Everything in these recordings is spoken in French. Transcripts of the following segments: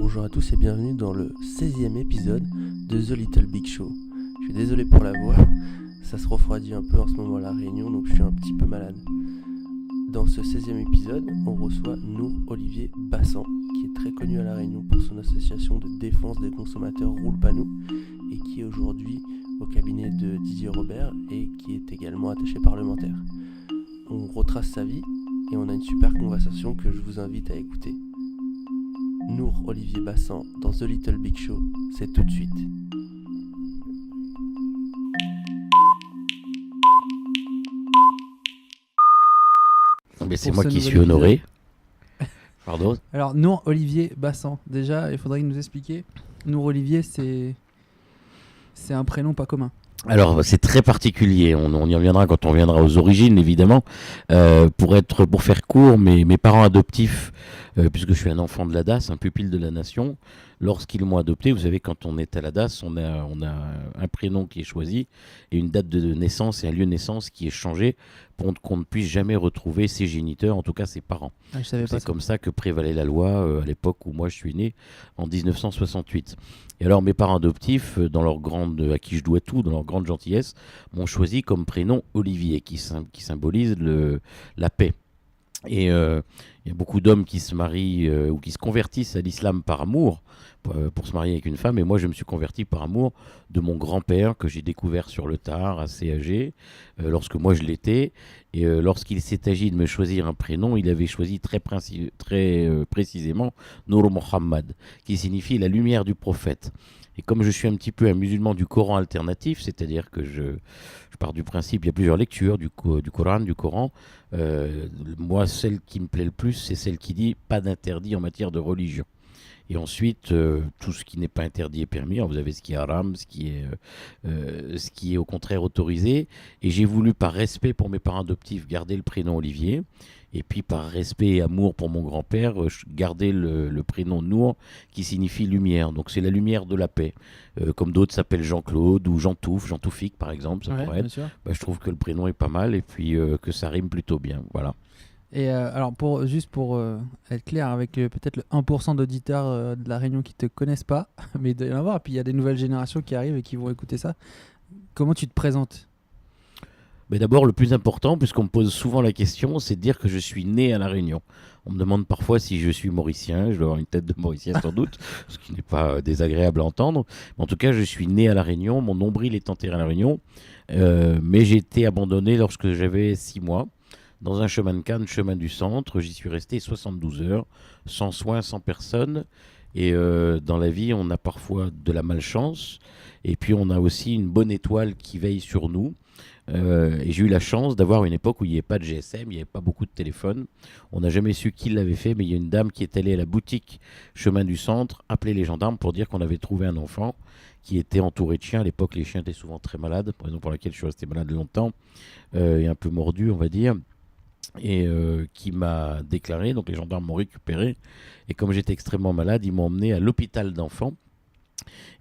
Bonjour à tous et bienvenue dans le 16e épisode de The Little Big Show. Je suis désolé pour la voix, ça se refroidit un peu en ce moment à La Réunion, donc je suis un petit peu malade. Dans ce 16e épisode, on reçoit Nour Olivier Bassan, qui est très connu à La Réunion pour son association de défense des consommateurs Roule Pas Nous, et qui est aujourd'hui au cabinet de Didier Robert et qui est également attaché parlementaire. On retrace sa vie et on a une super conversation que je vous invite à écouter. Nour Olivier Bassan dans The Little Big Show, c'est tout de suite. Mais c'est moi qui suis honoré. Pardon. Alors, Nour Olivier Bassan, déjà, il faudrait nous expliquer. Nour Olivier, c'est un prénom pas commun. Alors, c'est très particulier. On y reviendra quand on reviendra aux origines, évidemment. Pour faire court, mes parents adoptifs, puisque je suis un enfant de la DAS, un pupille de la nation, lorsqu'ils m'ont adopté, vous savez, quand on est à la DAS, on a un prénom qui est choisi et une date de naissance et un lieu de naissance qui est changé pour qu'on ne puisse jamais retrouver ses géniteurs, en tout cas ses parents. Ah, je savais pas C'est ça. comme ça que prévalait la loi à l'époque où moi je suis né, en 1968. Et alors mes parents adoptifs, à qui je dois tout, dans leur grande gentillesse, m'ont choisi comme prénom Olivier, qui symbolise la paix. Et il y a beaucoup d'hommes qui se marient ou qui se convertissent à l'islam par amour pour se marier avec une femme. Et moi, je me suis converti par amour de mon grand-père que j'ai découvert sur le tard, assez âgé, lorsque moi je l'étais. Et lorsqu'il s'est agi de me choisir un prénom, il avait choisi très précisément Nour Mohammed, qui signifie la lumière du prophète. Et comme je suis un petit peu un musulman du Coran alternatif, c'est-à-dire que je pars du principe, il y a plusieurs lectures du Coran. Moi, celle qui me plaît le plus, c'est celle qui dit pas d'interdit en matière de religion. Et ensuite, tout ce qui n'est pas interdit est permis. Alors, vous avez ce qui est haram, ce qui est au contraire autorisé. Et j'ai voulu, par respect pour mes parents adoptifs, garder le prénom Olivier. Et puis, par respect et amour pour mon grand-père, garder le prénom Nour, qui signifie lumière. Donc, c'est la lumière de la paix. Comme d'autres s'appellent Jean-Claude ou Jean-Toufik, par exemple, ça pourrait être. Je trouve que le prénom est pas mal et puis que ça rime plutôt bien. Voilà. Et alors, pour être clair, avec peut-être le 1% d'auditeurs de La Réunion qui te connaissent pas, mais il doit y en avoir, et puis il y a des nouvelles générations qui arrivent et qui vont écouter ça. Comment tu te présentes ? Mais d'abord, le plus important, puisqu'on me pose souvent la question, c'est de dire que je suis né à La Réunion. On me demande parfois si je suis mauricien. Je dois avoir une tête de mauricien sans doute, ce qui n'est pas désagréable à entendre. Mais en tout cas, je suis né à La Réunion. Mon nombril est enterré à La Réunion. Mais j'ai été abandonné lorsque j'avais 6 mois. Dans un chemin de canne, chemin du centre. J'y suis resté 72 heures, sans soins, sans personne. Et dans la vie, on a parfois de la malchance. Et puis, on a aussi une bonne étoile qui veille sur nous. Et j'ai eu la chance d'avoir une époque où il n'y avait pas de GSM, il n'y avait pas beaucoup de téléphones. On n'a jamais su qui l'avait fait, mais il y a une dame qui est allée à la boutique chemin du centre, appeler les gendarmes pour dire qu'on avait trouvé un enfant qui était entouré de chiens. À l'époque, les chiens étaient souvent très malades, raison pour laquelle je suis resté malade longtemps, et un peu mordu, on va dire. Et qui m'a déclaré, donc les gendarmes m'ont récupéré, et comme j'étais extrêmement malade, ils m'ont emmené à l'hôpital d'enfants.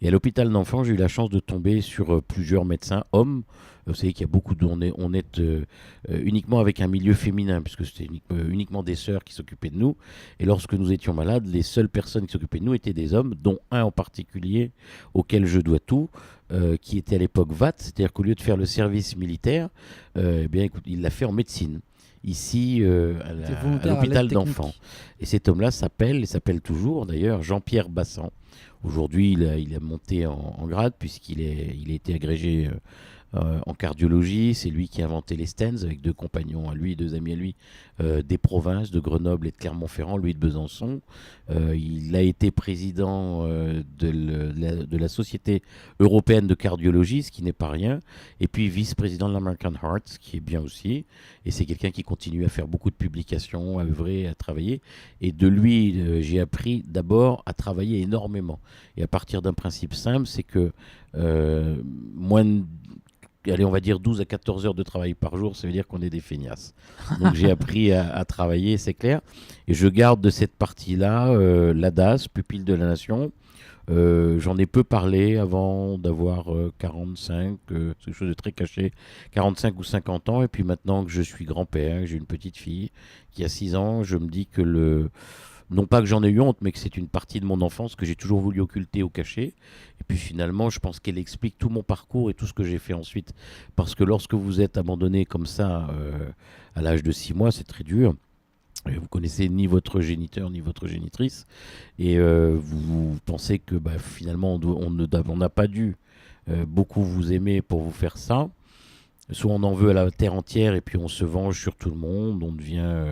Et à l'hôpital d'enfants, j'ai eu la chance de tomber sur plusieurs médecins hommes. Vous savez qu'il y a beaucoup on est uniquement avec un milieu féminin, puisque c'était uniquement des sœurs qui s'occupaient de nous. Et lorsque nous étions malades, les seules personnes qui s'occupaient de nous étaient des hommes, dont un en particulier auquel je dois tout, qui était à l'époque VAT, c'est-à-dire qu'au lieu de faire le service militaire, écoute, il l'a fait en médecine. Ici, à l'hôpital d'enfants. Et cet homme-là s'appelle toujours d'ailleurs Jean-Pierre Bassan. Aujourd'hui, il a monté en grade puisqu'il a été agrégé en cardiologie. C'est lui qui a inventé les stents avec 2 compagnons à lui, 2 amis à lui, des provinces de Grenoble et de Clermont-Ferrand, lui de Besançon. Il a été président de la Société européenne de cardiologie, ce qui n'est pas rien, et puis vice-président de l'American Heart, ce qui est bien aussi. Et c'est quelqu'un qui continue à faire beaucoup de publications, à œuvrer, à travailler. Et de lui, j'ai appris d'abord à travailler énormément. Et à partir d'un principe simple, c'est que on va dire 12 à 14 heures de travail par jour, ça veut dire qu'on est des feignasses. Donc j'ai appris à travailler, c'est clair. Et je garde de cette partie-là la DAS, pupille de la nation. J'en ai peu parlé avant d'avoir 45, c'est quelque chose de très caché, 45 ou 50 ans. Et puis maintenant que je suis grand-père, j'ai une petite fille qui a 6 ans, je me dis que Non pas que j'en ai eu honte, mais que c'est une partie de mon enfance que j'ai toujours voulu occulter ou cacher. Et puis finalement, je pense qu'elle explique tout mon parcours et tout ce que j'ai fait ensuite. Parce que lorsque vous êtes abandonné comme ça, à l'âge de 6 mois, c'est très dur. Et vous connaissez ni votre géniteur ni votre génitrice. Et vous pensez que finalement, on n'a pas dû beaucoup vous aimer pour vous faire ça. Soit on en veut à la terre entière et puis on se venge sur tout le monde, on devient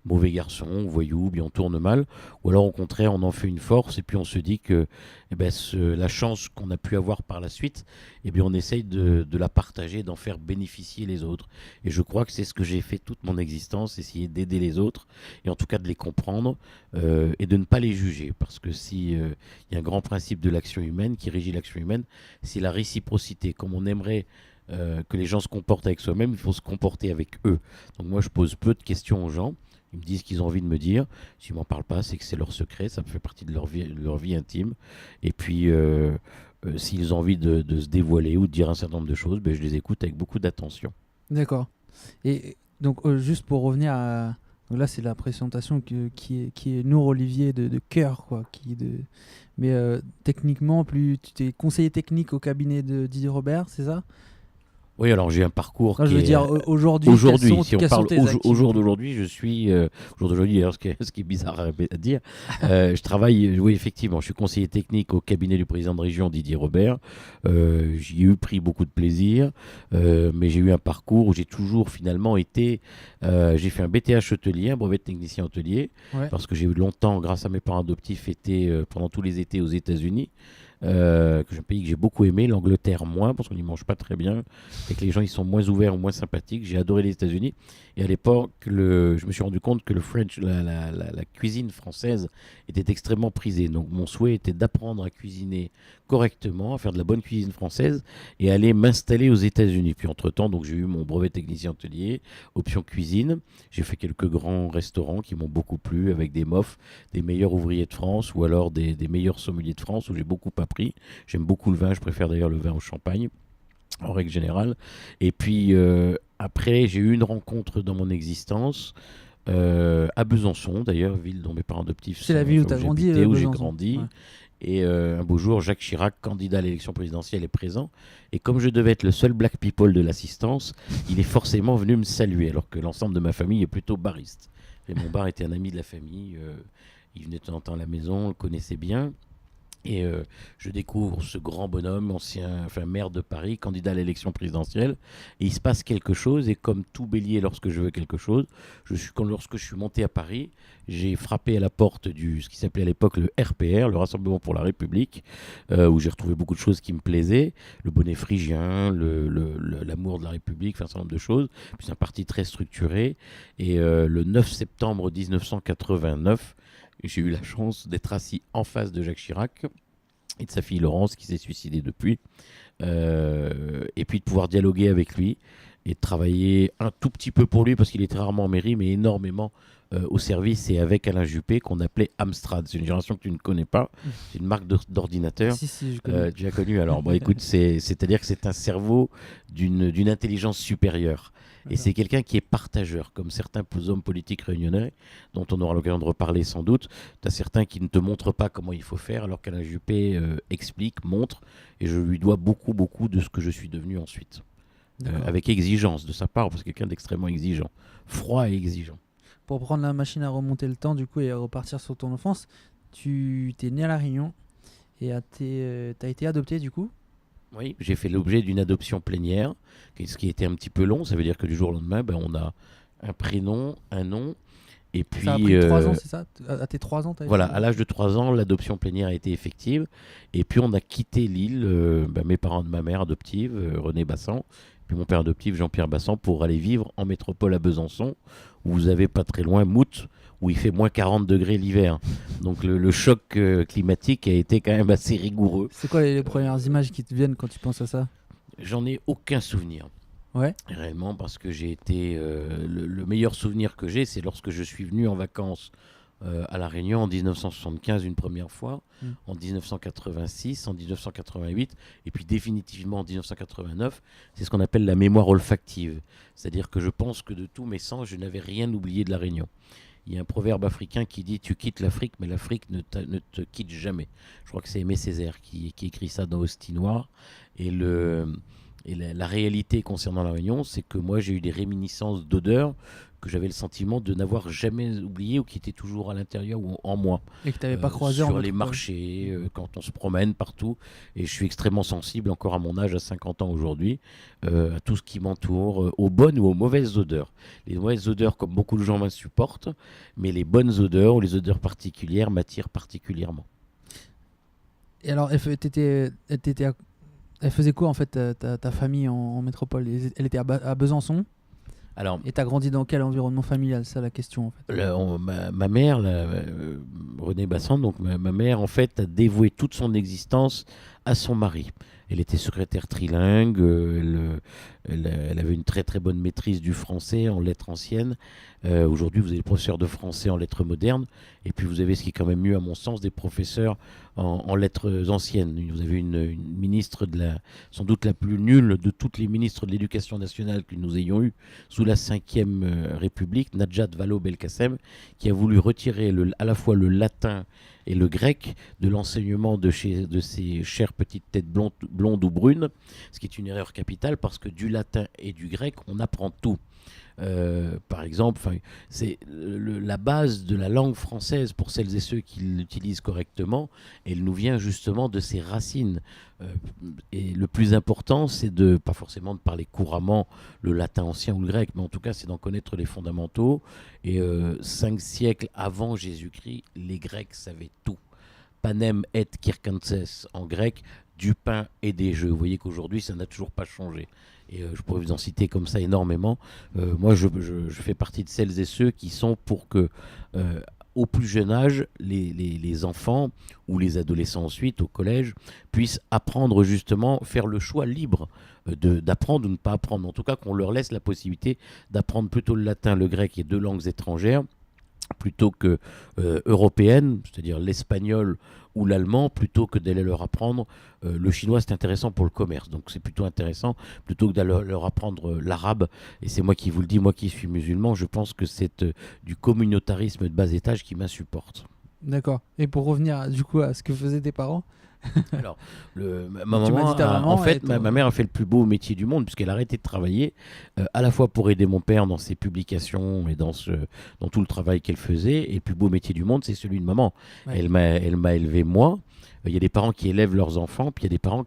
mauvais garçon, voyou, bien on tourne mal. Ou alors au contraire, on en fait une force et puis on se dit que la chance qu'on a pu avoir par la suite, on essaye de la partager, d'en faire bénéficier les autres. Et je crois que c'est ce que j'ai fait toute mon existence, essayer d'aider les autres et en tout cas de les comprendre et de ne pas les juger. Parce que si y a un grand principe de l'action humaine qui régit l'action humaine, c'est la réciprocité. Comme on aimerait que les gens se comportent avec soi-même, il faut se comporter avec eux. Donc moi, je pose peu de questions aux gens. Ils me disent ce qu'ils ont envie de me dire. S'ils ne m'en parlent pas, c'est que c'est leur secret, ça fait partie de leur vie intime. Et puis, s'ils ont envie de se dévoiler ou de dire un certain nombre de choses, je les écoute avec beaucoup d'attention. D'accord. Et donc, juste pour revenir à... Donc là, c'est la présentation qui est Nour Olivier de cœur, quoi. Mais techniquement, tu es conseiller technique au cabinet de Didier Robert, c'est ça? Oui, alors j'ai un parcours je veux dire, aujourd'hui, si on parle au jour d'aujourd'hui, je suis au jour d'aujourd'hui, alors ce qui est bizarre à dire, je travaille, oui effectivement, je suis conseiller technique au cabinet du président de région Didier Robert. J'y ai pris beaucoup de plaisir, mais j'ai eu un parcours où j'ai toujours finalement été, j'ai fait un BTH hôtelier, un brevet de technicien hôtelier, parce que j'ai eu longtemps, grâce à mes parents adoptifs, été pendant tous les étés aux États-Unis. Que j'ai un pays que j'ai beaucoup aimé, l'Angleterre moins, parce qu'on n'y mange pas très bien, et que les gens ils sont moins ouverts ou moins sympathiques. J'ai adoré les États-Unis, et à l'époque, je me suis rendu compte que la cuisine française était extrêmement prisée. Donc mon souhait était d'apprendre à cuisiner correctement, à faire de la bonne cuisine française, et aller m'installer aux États-Unis. Puis entre-temps, donc j'ai eu mon brevet de technicien hôtelier, option cuisine. J'ai fait quelques grands restaurants qui m'ont beaucoup plu, avec des MOF, des meilleurs ouvriers de France, ou alors des meilleurs sommeliers de France, où j'ai beaucoup appris. J'aime beaucoup le vin, je préfère d'ailleurs le vin au champagne, en règle générale. Et puis après, j'ai eu une rencontre dans mon existence, à Besançon d'ailleurs, ville dont mes parents adoptifs c'est la ville où tu as grandi, où j'ai grandi. Ouais. Et un beau jour, Jacques Chirac, candidat à l'élection présidentielle, est présent. Et comme je devais être le seul black people de l'assistance, il est forcément venu me saluer, alors que l'ensemble de ma famille est plutôt bariste. Raymond Barre était un ami de la famille. Il venait de temps en temps à la maison, on le connaissait bien. Et je découvre ce grand bonhomme, maire de Paris, candidat à l'élection présidentielle. Et il se passe quelque chose. Et comme tout bélier lorsque je veux quelque chose, lorsque je suis monté à Paris, j'ai frappé à la porte ce qui s'appelait à l'époque le RPR, le Rassemblement pour la République, où j'ai retrouvé beaucoup de choses qui me plaisaient. Le bonnet phrygien, l'amour de la République, un certain nombre de choses. Puis c'est un parti très structuré. Et le 9 septembre 1989, j'ai eu la chance d'être assis en face de Jacques Chirac et de sa fille Laurence qui s'est suicidée depuis, et puis de pouvoir dialoguer avec lui et de travailler un tout petit peu pour lui parce qu'il était rarement en mairie, mais énormément au service et avec Alain Juppé qu'on appelait Amstrad. C'est une génération que tu ne connais pas, c'est une marque d'ordinateur. Si, je connais. Tu as connu. Alors écoute, c'est-à-dire que c'est un cerveau d'une intelligence supérieure. Et c'est quelqu'un qui est partageur, comme certains hommes politiques réunionnais, dont on aura l'occasion de reparler sans doute. Tu as certains qui ne te montrent pas comment il faut faire, alors qu'Alain Juppé explique, montre, et je lui dois beaucoup, beaucoup de ce que je suis devenu ensuite. Avec exigence de sa part, parce que quelqu'un d'extrêmement exigeant, froid et exigeant. Pour prendre la machine à remonter le temps, du coup, et repartir sur ton enfance, tu t'es né à La Réunion, et t'as été adopté, du coup? Oui, j'ai fait l'objet d'une adoption plénière, ce qui était un petit peu long. Ça veut dire que du jour au lendemain, on a un prénom, un nom. Et puis, ça a pris 3 ans, c'est ça? À tes 3 ans, voilà, à l'âge de 3 ans, l'adoption plénière a été effective. Et puis, on a quitté l'île, mes parents de ma mère adoptive, René Bassan, puis mon père adoptif, Jean-Pierre Bassan, pour aller vivre en métropole à Besançon, où vous avez pas très loin Mout, où il fait moins 40 degrés l'hiver. Donc le choc climatique a été quand même assez rigoureux. C'est quoi les premières images qui te viennent quand tu penses à ça? J'en ai aucun souvenir. Ouais. Réellement, parce que j'ai été... le meilleur souvenir que j'ai, c'est lorsque je suis venu en vacances à La Réunion en 1975 une première fois, en 1986, en 1988, et puis définitivement en 1989. C'est ce qu'on appelle la mémoire olfactive. C'est-à-dire que je pense que de tous mes sens, je n'avais rien oublié de La Réunion. Il y a un proverbe africain qui dit tu quittes l'Afrique, mais l'Afrique ne te quitte jamais. Je crois que c'est Aimé Césaire qui écrit ça dans Hostie Noire. Et, la réalité concernant la Réunion, c'est que moi j'ai eu des réminiscences d'odeurs que j'avais le sentiment de n'avoir jamais oublié ou qui étaient toujours à l'intérieur ou en moi. Et que tu n'avais pas croisé en sur les métropole. marchés, quand on se promène partout. Et je suis extrêmement sensible, encore à mon âge, à 50 ans aujourd'hui, à tout ce qui m'entoure, aux bonnes ou aux mauvaises odeurs. Les mauvaises odeurs, comme beaucoup de gens m'insupportent, mais les bonnes odeurs ou les odeurs particulières m'attirent particulièrement. Et alors, elle faisait quoi en fait ta famille en métropole? Elle était à Besançon. Alors, Et t'as grandi dans quel environnement familial? C'est ça la question en fait. ma mère, Renée Bassan, donc ma mère, en fait, a dévoué toute son existence à son mari. Elle était secrétaire trilingue, elle avait une très très bonne maîtrise du français en lettres anciennes. Aujourd'hui, vous avez des professeurs de français en lettres modernes, et puis vous avez ce qui est quand même mieux à mon sens, des professeurs en lettres anciennes. Vous avez une ministre sans doute la plus nulle de toutes les ministres de l'éducation nationale que nous ayons eues sous la Ve République, Najat Vallaud-Belkacem, qui a voulu retirer à la fois le latin et le grec de l'enseignement de ces chères petites têtes blondes ou brunes, ce qui est une erreur capitale parce que du latin et du grec, on apprend tout. Par exemple, c'est la base de la langue française pour celles et ceux qui l'utilisent correctement. Elle nous vient justement de ses racines. Et le plus important, c'est pas forcément de parler couramment le latin ancien ou le grec, mais en tout cas, c'est d'en connaître les fondamentaux. Et 5 siècles avant Jésus-Christ, les Grecs savaient tout. Panem et kirkantes en grec, du pain et des jeux. Vous voyez qu'aujourd'hui, ça n'a toujours pas changé. Et je pourrais vous en citer comme ça énormément. Moi, je fais partie de celles et ceux qui sont pour que, au plus jeune âge, les enfants ou les adolescents ensuite, au collège, puissent apprendre justement, faire le choix libre d'apprendre ou ne pas apprendre. En tout cas, qu'on leur laisse la possibilité d'apprendre plutôt le latin, le grec et 2 langues étrangères, plutôt que européenne, c'est-à-dire l'espagnol ou l'allemand, plutôt que d'aller leur apprendre le chinois. C'est intéressant pour le commerce, donc c'est plutôt intéressant plutôt que d'aller leur apprendre l'arabe. Et c'est moi qui vous le dis, moi qui suis musulman, je pense que c'est du communautarisme de bas étage qui m'insupporte. D'accord. Et pour revenir du coup à ce que faisaient tes parents? Alors, ma Tu m'as maman, dit ta maman en fait, et ma mère a fait le plus beau métier du monde puisqu'elle a arrêté de travailler, à la fois pour aider mon père dans ses publications et dans tout le travail qu'elle faisait. Et le plus beau métier du monde, c'est celui de maman. Ouais. Elle m'a élevé moi. Il y a des parents qui élèvent leurs enfants, puis il y a des parents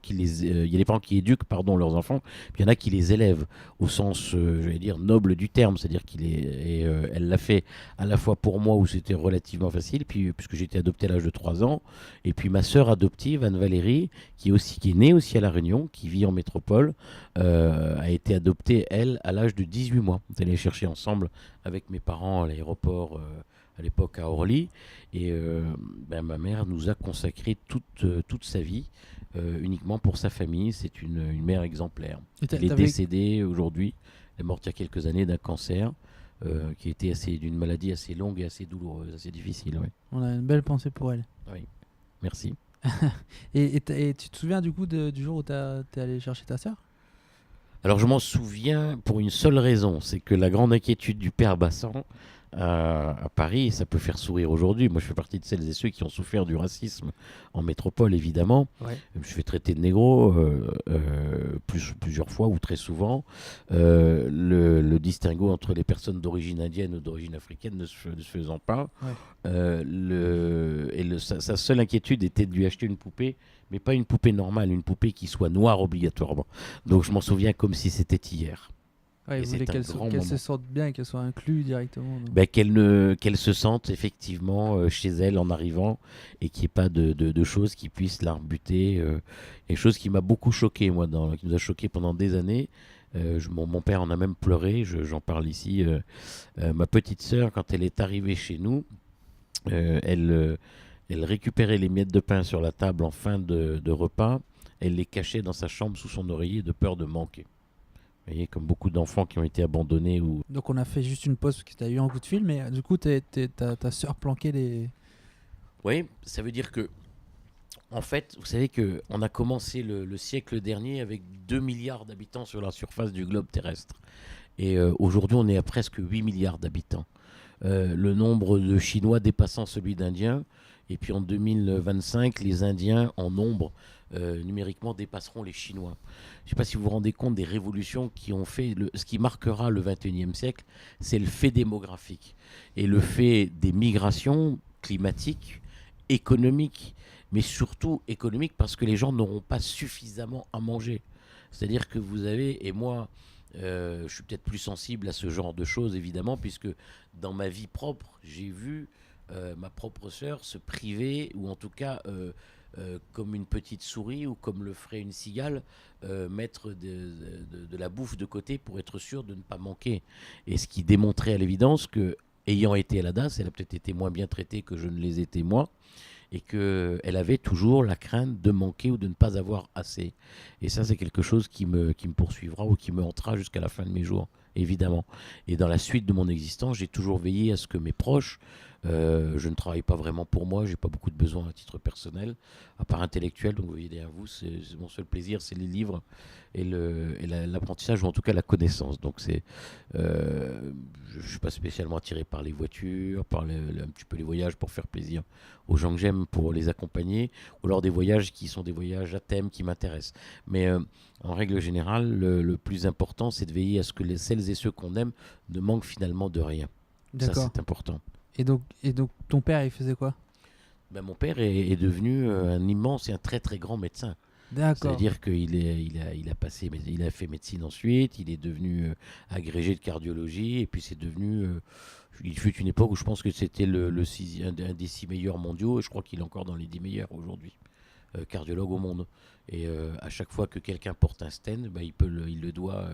qui éduquent leurs enfants, puis il y en a qui les élèvent au sens, je vais dire, noble du terme, c'est-à-dire elle l'a fait à la fois pour moi où c'était relativement facile, puis puisque j'ai été adopté à l'âge de 3 ans, et puis ma sœur adoptive Anne-Valérie, qui est née aussi à La Réunion, qui vit en métropole, a été adoptée elle à l'âge de 18 mois. On est allé chercher ensemble avec mes parents à l'aéroport. À l'époque à Orly, et ma mère nous a consacré toute sa vie uniquement pour sa famille. C'est une mère exemplaire. Elle est décédée aujourd'hui, elle est morte il y a quelques années d'un cancer qui était d'une maladie assez longue et assez douloureuse, assez difficile. Ouais. On a une belle pensée pour elle. Oui, merci. et tu te souviens du coup du jour où t'es allé chercher ta sœur? Alors je m'en souviens pour une seule raison, c'est que la grande inquiétude du père Bassan à Paris, ça peut faire sourire aujourd'hui. Moi, je fais partie de celles et ceux qui ont souffert du racisme en métropole, évidemment. Ouais. Je me suis fait traiter de négro plusieurs fois ou très souvent. Le distinguo entre les personnes d'origine indienne ou d'origine africaine ne se faisant pas. Ouais. Sa seule inquiétude était de lui acheter une poupée, mais pas une poupée normale, une poupée qui soit noire obligatoirement. Donc, je m'en souviens comme si c'était hier. Ouais, il voulait qu'elle se sente bien et qu'elle soit inclue directement. Qu'elle se sente effectivement chez elle en arrivant et qu'il n'y ait pas de choses qui puissent la rebuter. Et chose qui m'a beaucoup choqué, moi, qui nous a choqué pendant des années. Mon père en a même pleuré, j'en parle ici. Ma petite sœur, quand elle est arrivée chez nous, elle récupérait les miettes de pain sur la table en fin de repas. Elle les cachait dans sa chambre sous son oreiller de peur de manquer. Vous voyez, comme beaucoup d'enfants qui ont été abandonnés. Donc on a fait juste une pause parce que tu as eu un coup de fil, mais du coup ta soeur planqué les... Oui, ça veut dire que, en fait, vous savez qu'on a commencé le siècle dernier avec 2 milliards d'habitants sur la surface du globe terrestre. Et aujourd'hui, on est à presque 8 milliards d'habitants. le nombre de Chinois dépassant celui d'Indiens. Et puis en 2025, les Indiens en nombre numériquement dépasseront les Chinois. Je ne sais pas si vous vous rendez compte des révolutions qui ont fait. Ce qui marquera le 21e siècle, c'est le fait démographique et le fait des migrations climatiques, économiques, mais surtout économiques parce que les gens n'auront pas suffisamment à manger. C'est-à-dire que vous avez, et moi, je suis peut-être plus sensible à ce genre de choses, évidemment, puisque dans ma vie propre, j'ai vu ma propre sœur se priver, ou en tout cas, comme une petite souris, ou comme le ferait une cigale, mettre de la bouffe de côté pour être sûr de ne pas manquer. Et ce qui démontrait à l'évidence que, ayant été à la DAS, elle a peut-être été moins bien traitée que je ne les étais moi, et qu'elle avait toujours la crainte de manquer ou de ne pas avoir assez. Et ça, c'est quelque chose qui me poursuivra ou qui me hantera jusqu'à la fin de mes jours, évidemment. Et dans la suite de mon existence, j'ai toujours veillé à ce que mes proches, je ne travaille pas vraiment pour moi, j'ai pas beaucoup de besoins à titre personnel, à part intellectuel, donc vous voyez derrière vous, c'est mon seul plaisir, c'est les livres et l'apprentissage, ou en tout cas la connaissance. Donc je ne suis pas spécialement attiré par les voitures, par un petit peu les voyages pour faire plaisir aux gens que j'aime, pour les accompagner, ou alors des voyages qui sont des voyages à thème qui m'intéressent. Mais en règle générale, le plus important, c'est de veiller à ce que celles et ceux qu'on aime ne manquent finalement de rien. D'accord. Ça, c'est important. Et donc, ton père, il faisait quoi? Ben, mon père est devenu un immense et un très très grand médecin. D'accord. C'est-à-dire qu'il a fait médecine ensuite, il est devenu agrégé de cardiologie, et puis c'est devenu... il fut une époque où je pense que c'était un des 6 meilleurs mondiaux, et je crois qu'il est encore dans les 10 meilleurs aujourd'hui, cardiologue au monde. Et à chaque fois que quelqu'un porte un stent, ben, il le doit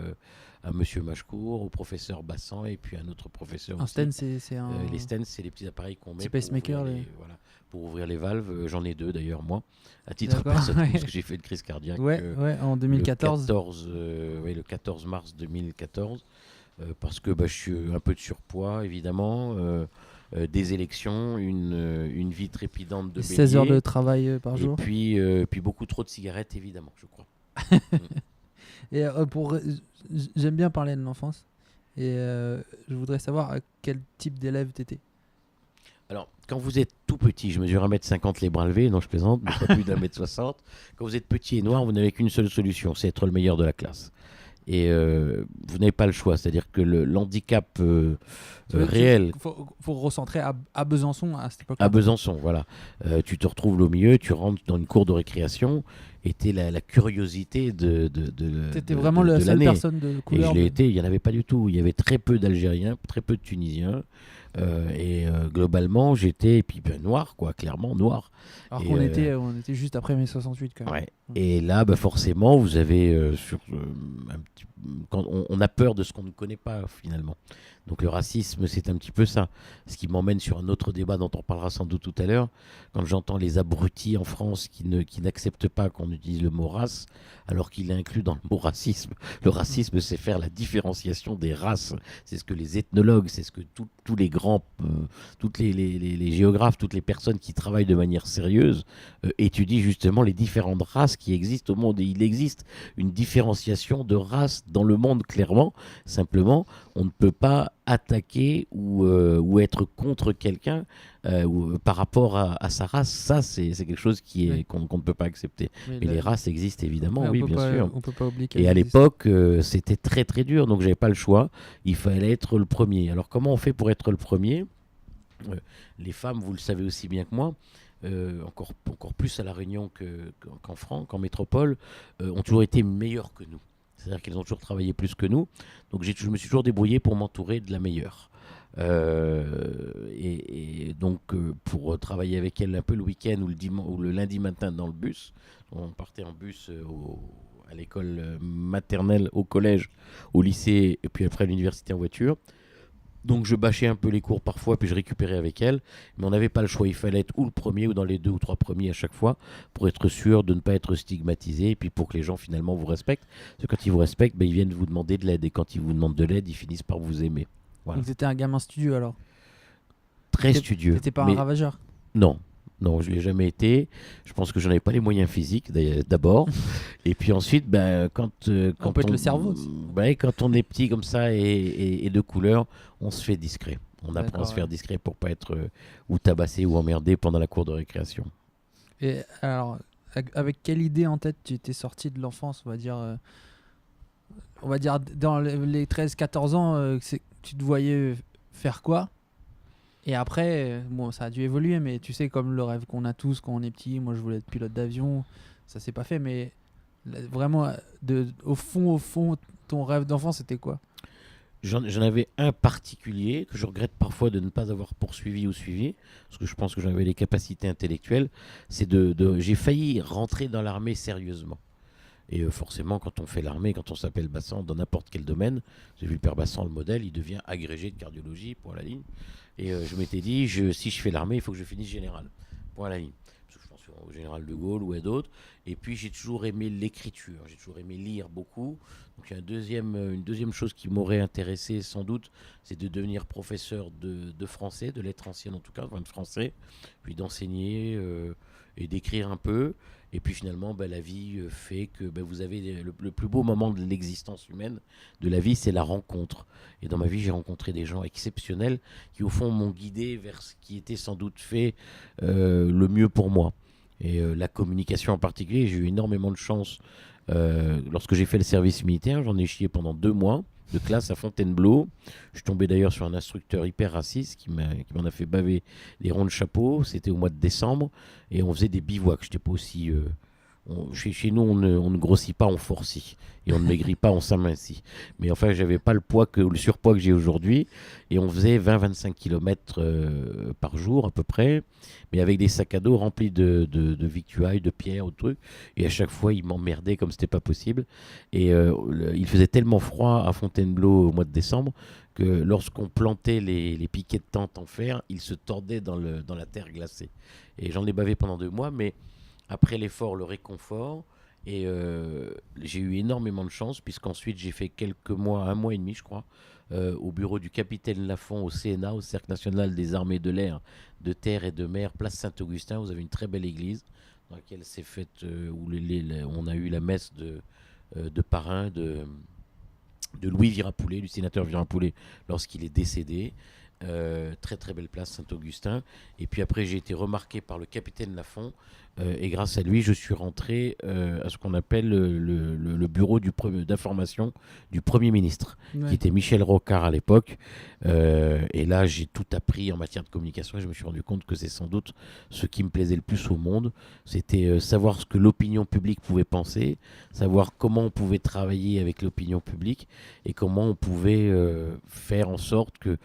à Monsieur Machcourt, au professeur Bassan, et puis à un autre professeur Un aussi. stent, c'est un... Les stents, c'est les petits appareils qu'on met Petit pacemaker, voilà, pour ouvrir les valves. J'en ai 2 d'ailleurs, moi, à titre D'accord, personnel, ouais. parce que j'ai fait une crise cardiaque Ouais, en 2014. le 14 mars 2014, parce que je suis un peu de surpoids, évidemment, des élections, une vie trépidante de bélier. 16 heures de travail par jour. Et puis beaucoup trop de cigarettes, évidemment, je crois. Et j'aime bien parler de l'enfance. Et je voudrais savoir à quel type d'élève t'étais. Alors, quand vous êtes tout petit, je mesure 1m50 les bras levés, non je plaisante, mais pas plus d'1m60. Quand vous êtes petit et noir, vous n'avez qu'une seule solution, c'est être le meilleur de la classe. Et vous n'avez pas le choix, c'est-à-dire que l'handicap réel... Il faut recentrer à Besançon à cette époque-là. À Besançon, voilà. Tu te retrouves au milieu, tu rentres dans une cour de récréation, et t'es la curiosité de T'étais vraiment la seule personne de couleur. Et je l'ai été, il n'y en avait pas du tout. Il y avait très peu d'Algériens, très peu de Tunisiens. Globalement, j'étais noir, quoi, clairement noir. Alors qu'on était juste après mai 68 quand même. Ouais. Et là, forcément, vous avez quand on a peur de ce qu'on ne connaît pas finalement. Donc le racisme, c'est un petit peu ça. Ce qui m'emmène sur un autre débat dont on parlera sans doute tout à l'heure. Quand j'entends les abrutis en France qui n'acceptent pas qu'on utilise le mot race, alors qu'il est inclus dans le mot racisme. Le racisme, c'est faire la différenciation des races. C'est ce que les ethnologues, c'est ce que tous les grands, toutes les géographes, toutes les personnes qui travaillent de manière sérieuse étudient justement les différentes races qui existent au monde. Et il existe une différenciation de races dans le monde, clairement. Simplement, on ne peut pas attaquer ou être contre quelqu'un par rapport à sa race. Ça, c'est quelque chose qu'on ne peut pas accepter. Mais les races existent évidemment, oui, bien sûr. On peut pas oublier Et à l'époque, c'était très très dur, donc j'avais pas le choix. Il fallait être le premier. Alors comment on fait pour être le premier ? Les femmes, vous le savez aussi bien que moi, encore plus à La Réunion qu'en France, qu'en métropole, ont toujours été meilleures que nous. C'est-à-dire qu'elles ont toujours travaillé plus que nous. Donc je me suis toujours débrouillé pour m'entourer de la meilleure. Et donc pour travailler avec elle un peu le week-end ou le lundi matin dans le bus, on partait en bus à l'école maternelle, au collège, au lycée et puis après à l'université en voiture. Donc je bâchais un peu les cours parfois, puis je récupérais avec elle. Mais on n'avait pas le choix, il fallait être ou le premier ou dans les 2 ou 3 premiers à chaque fois pour être sûr de ne pas être stigmatisé et puis pour que les gens finalement vous respectent. Parce que quand ils vous respectent, ils viennent vous demander de l'aide et quand ils vous demandent de l'aide, ils finissent par vous aimer. Voilà. Donc t'étais un gamin studieux alors? Très studieux. T'étais pas un ravageur? Non, je ne l'ai jamais été. Je pense que je n'avais pas les moyens physiques d'abord. Et puis ensuite, quand on peut être le cerveau aussi. Quand on est petit comme ça et de couleur, on se fait discret. On apprend à se D'accord, faire ouais. discret pour pas être ou tabassé ou emmerdé pendant la cour de récréation. Et alors, avec quelle idée en tête tu étais sorti de l'enfance, on va dire dans les 13-14 ans, tu te voyais faire quoi? Et après, bon, ça a dû évoluer, mais tu sais, comme le rêve qu'on a tous quand on est petit, moi je voulais être pilote d'avion, ça s'est pas fait, mais vraiment, au fond, ton rêve d'enfant, c'était quoi? J'en avais un particulier que je regrette parfois de ne pas avoir poursuivi ou suivi, parce que je pense que j'avais les capacités intellectuelles. C'est j'ai failli rentrer dans l'armée sérieusement. Et forcément, quand on fait l'armée, quand on s'appelle Bassan dans n'importe quel domaine, j'ai vu le père Bassan, le modèle, il devient agrégé de cardiologie, point à la ligne. Et je m'étais dit, si je fais l'armée, il faut que je finisse général, point à la ligne. Parce que je pense au général de Gaulle ou à d'autres. Et puis j'ai toujours aimé l'écriture, j'ai toujours aimé lire beaucoup. Donc il y a une deuxième chose qui m'aurait intéressé sans doute, c'est de devenir professeur de français, de lettres anciennes en tout cas, enfin de français, puis d'enseigner et d'écrire un peu. Et puis finalement, la vie fait que vous avez le plus beau moment de l'existence humaine, de la vie, c'est la rencontre. Et dans ma vie, j'ai rencontré des gens exceptionnels qui, au fond, m'ont guidé vers ce qui était sans doute fait le mieux pour moi. Et la communication en particulier, j'ai eu énormément de chance. Lorsque j'ai fait le service militaire, j'en ai chié pendant 2 mois de classe à Fontainebleau. Je suis tombé d'ailleurs sur un instructeur hyper raciste qui m'en a fait baver les ronds de chapeau. C'était au mois de décembre et on faisait des bivouacs. J'étais pas aussi. Chez nous, on ne grossit pas, on forcit. Et on ne maigrit pas, on s'amincit. Mais enfin, j'avais pas le surpoids que j'ai aujourd'hui. Et on faisait 20-25 km par jour à peu près. Mais avec des sacs à dos remplis de victuailles, de pierres, de trucs. Et à chaque fois, ils m'emmerdaient comme c'était pas possible. Et il faisait tellement froid à Fontainebleau au mois de décembre que lorsqu'on plantait les piquets de tente en fer, ils se tordaient dans la terre glacée. Et j'en ai bavé pendant 2 mois, mais après l'effort, le réconfort. Et j'ai eu énormément de chance, puisqu'ensuite j'ai fait quelques mois, 1 mois et demi, je crois, au bureau du capitaine Lafont au CNA, au Cercle national des armées de l'air, de terre et de mer, place Saint-Augustin. Vous avez une très belle église dans laquelle s'est faite, où on a eu la messe de parrain de Louis Virapoulet, du sénateur Virapoulet, lorsqu'il est décédé. Très très belle place Saint-Augustin. Et puis après, j'ai été remarqué par le capitaine Lafont. Et grâce à lui, je suis rentré à ce qu'on appelle le bureau d'information du Premier ministre, Ouais. qui était Michel Rocard à l'époque. Et là, j'ai tout appris en matière de communication et je me suis rendu compte que c'est sans doute ce qui me plaisait le plus au monde. C'était savoir ce que l'opinion publique pouvait penser, savoir comment on pouvait travailler avec l'opinion publique et comment on pouvait faire en sorte que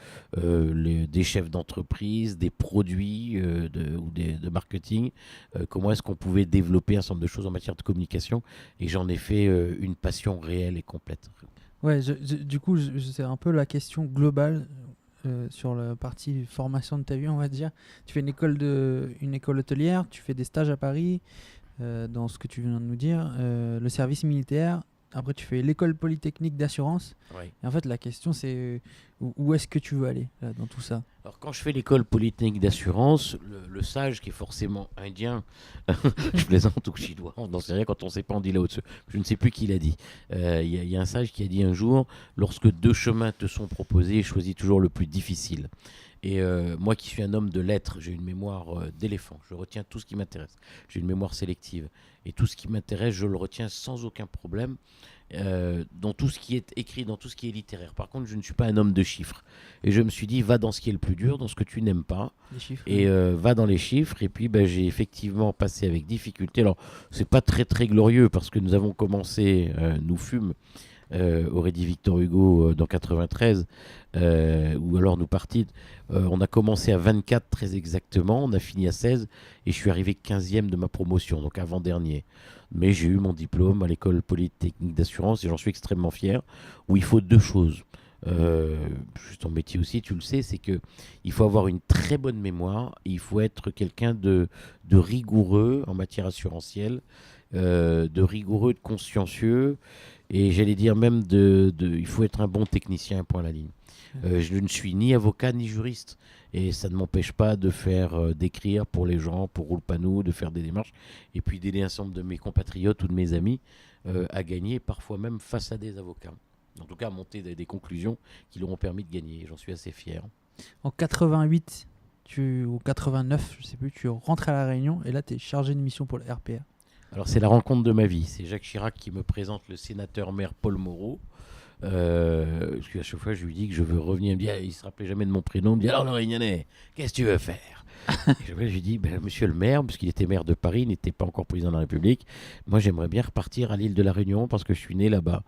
des chefs d'entreprise, des produits ou de marketing, comment est-ce qu'on pouvait développer un certain nombre de choses en matière de communication. Et j'en ai fait une passion réelle et complète. Ouais, du coup, c'est un peu la question globale sur la partie formation de ta vie, on va dire. Tu fais une école hôtelière, tu fais des stages à Paris, dans ce que tu viens de nous dire, le service militaire. Après, tu fais l'école polytechnique d'assurance. Ouais. Et en fait, la question, c'est où est-ce que tu veux aller là, dans tout ça? Alors quand je fais l'école polytechnique d'assurance, le sage qui est forcément indien, je plaisante ou chinois, on n'en sait rien quand on ne sait pas, on dit là au-dessus. Je ne sais plus qui l'a dit. Il y a un sage qui a dit un jour, lorsque 2 chemins te sont proposés, choisis toujours le plus difficile. Et moi qui suis un homme de lettres, j'ai une mémoire d'éléphant, je retiens tout ce qui m'intéresse. J'ai une mémoire sélective. Et tout ce qui m'intéresse, je le retiens sans aucun problème. Dans tout ce qui est écrit, dans tout ce qui est littéraire. Par contre, je ne suis pas un homme de chiffres. Et je me suis dit, va dans ce qui est le plus dur, dans ce que tu n'aimes pas, Les chiffres. et va dans les chiffres. Et puis, j'ai effectivement passé avec difficulté. Alors, c'est pas très très glorieux parce que nous avons commencé, nous fûmes, aurait dit Victor Hugo dans 93, ou alors nous partîmes. On a commencé à 24 très exactement, on a fini à 16 et je suis arrivé 15e de ma promotion, donc avant-dernier. Mais j'ai eu mon diplôme à l'école polytechnique d'assurance et j'en suis extrêmement fier, où il faut 2 choses. Juste ton métier aussi, tu le sais, c'est que il faut avoir une très bonne mémoire, il faut être quelqu'un de rigoureux en matière assurantielle, de rigoureux, de consciencieux, et j'allais dire même il faut être un bon technicien, point à la ligne. Je ne suis ni avocat ni juriste et ça ne m'empêche pas de faire d'écrire pour les gens, pour Roulpanou, de faire des démarches et puis d'aider un certain nombre de mes compatriotes ou de mes amis à gagner, parfois même face à des avocats. En tout cas, à monter des conclusions qui leur ont permis de gagner. J'en suis assez fier. En 88 ou 89, je sais plus, tu rentres à La Réunion et là tu es chargé de mission pour le RPR. Alors c'est la rencontre de ma vie. C'est Jacques Chirac qui me présente le sénateur-maire Paul Moreau. Parce qu'à chaque fois je lui dis que je veux revenir. Il se rappelait jamais de mon prénom. Il me dit alors le Réunionnais, qu'est-ce que tu veux faire? Et je lui dis monsieur le maire, parce qu'il était maire de Paris, il n'était pas encore président de la République. Moi j'aimerais bien repartir à l'île de la Réunion parce que je suis né là-bas.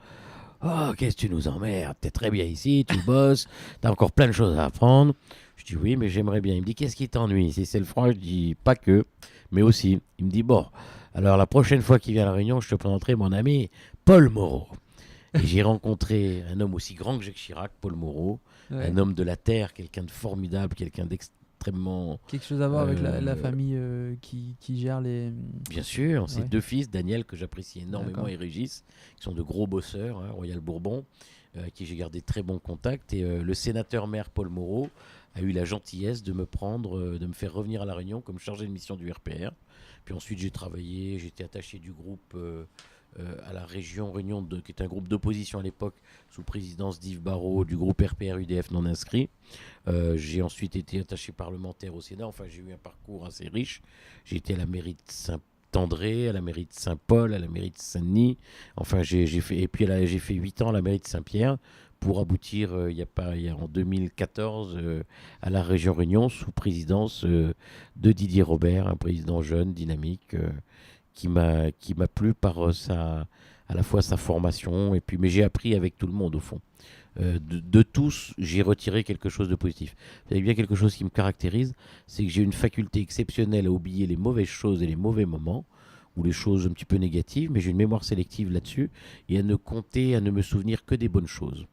Oh, qu'est-ce que tu nous emmerdes? T'es très bien ici, tu bosses, t'as encore plein de choses à apprendre. Je dis oui, mais j'aimerais bien. Il me dit qu'est-ce qui t'ennuie? Si c'est le froid, je dis pas que, mais aussi. Il me dit bon, alors la prochaine fois qu'il vient à La Réunion, je te présenterai mon ami Paul Moreau. Et j'ai rencontré un homme aussi grand que Jacques Chirac, Paul Moreau, un homme de la terre, quelqu'un de formidable, quelqu'un d'extrêmement... Quelque chose à voir avec la famille qui gère les... Bien sûr, ses Ouais. 2 fils, Daniel, que j'apprécie énormément, D'accord. et Régis, qui sont de gros bosseurs, Royal Bourbon, avec qui j'ai gardé de très bons contacts. Et le sénateur-maire Paul Moreau a eu la gentillesse de me prendre, de me faire revenir à La Réunion comme chargé de mission du RPR. Puis ensuite, j'ai travaillé, j'étais attaché du groupe à la région Réunion, qui est un groupe d'opposition à l'époque, sous présidence d'Yves Barrault, du groupe RPR-UDF non inscrit. J'ai ensuite été attaché parlementaire au Sénat. Enfin, j'ai eu un parcours assez riche. J'ai été à la mairie de Saint-André, à la mairie de Saint-Paul, à la mairie de Saint-Denis. Enfin, j'ai fait 8 ans à la mairie de Saint-Pierre pour aboutir en 2014 à la région Réunion sous présidence de Didier Robert, un président jeune, dynamique, qui m'a plu par à la fois sa formation et puis mais j'ai appris avec tout le monde au fond. De tous, j'ai retiré quelque chose de positif. Vous savez bien quelque chose qui me caractérise, c'est que j'ai une faculté exceptionnelle à oublier les mauvaises choses et les mauvais moments ou les choses un petit peu négatives, mais j'ai une mémoire sélective là-dessus et à ne me souvenir que des bonnes choses.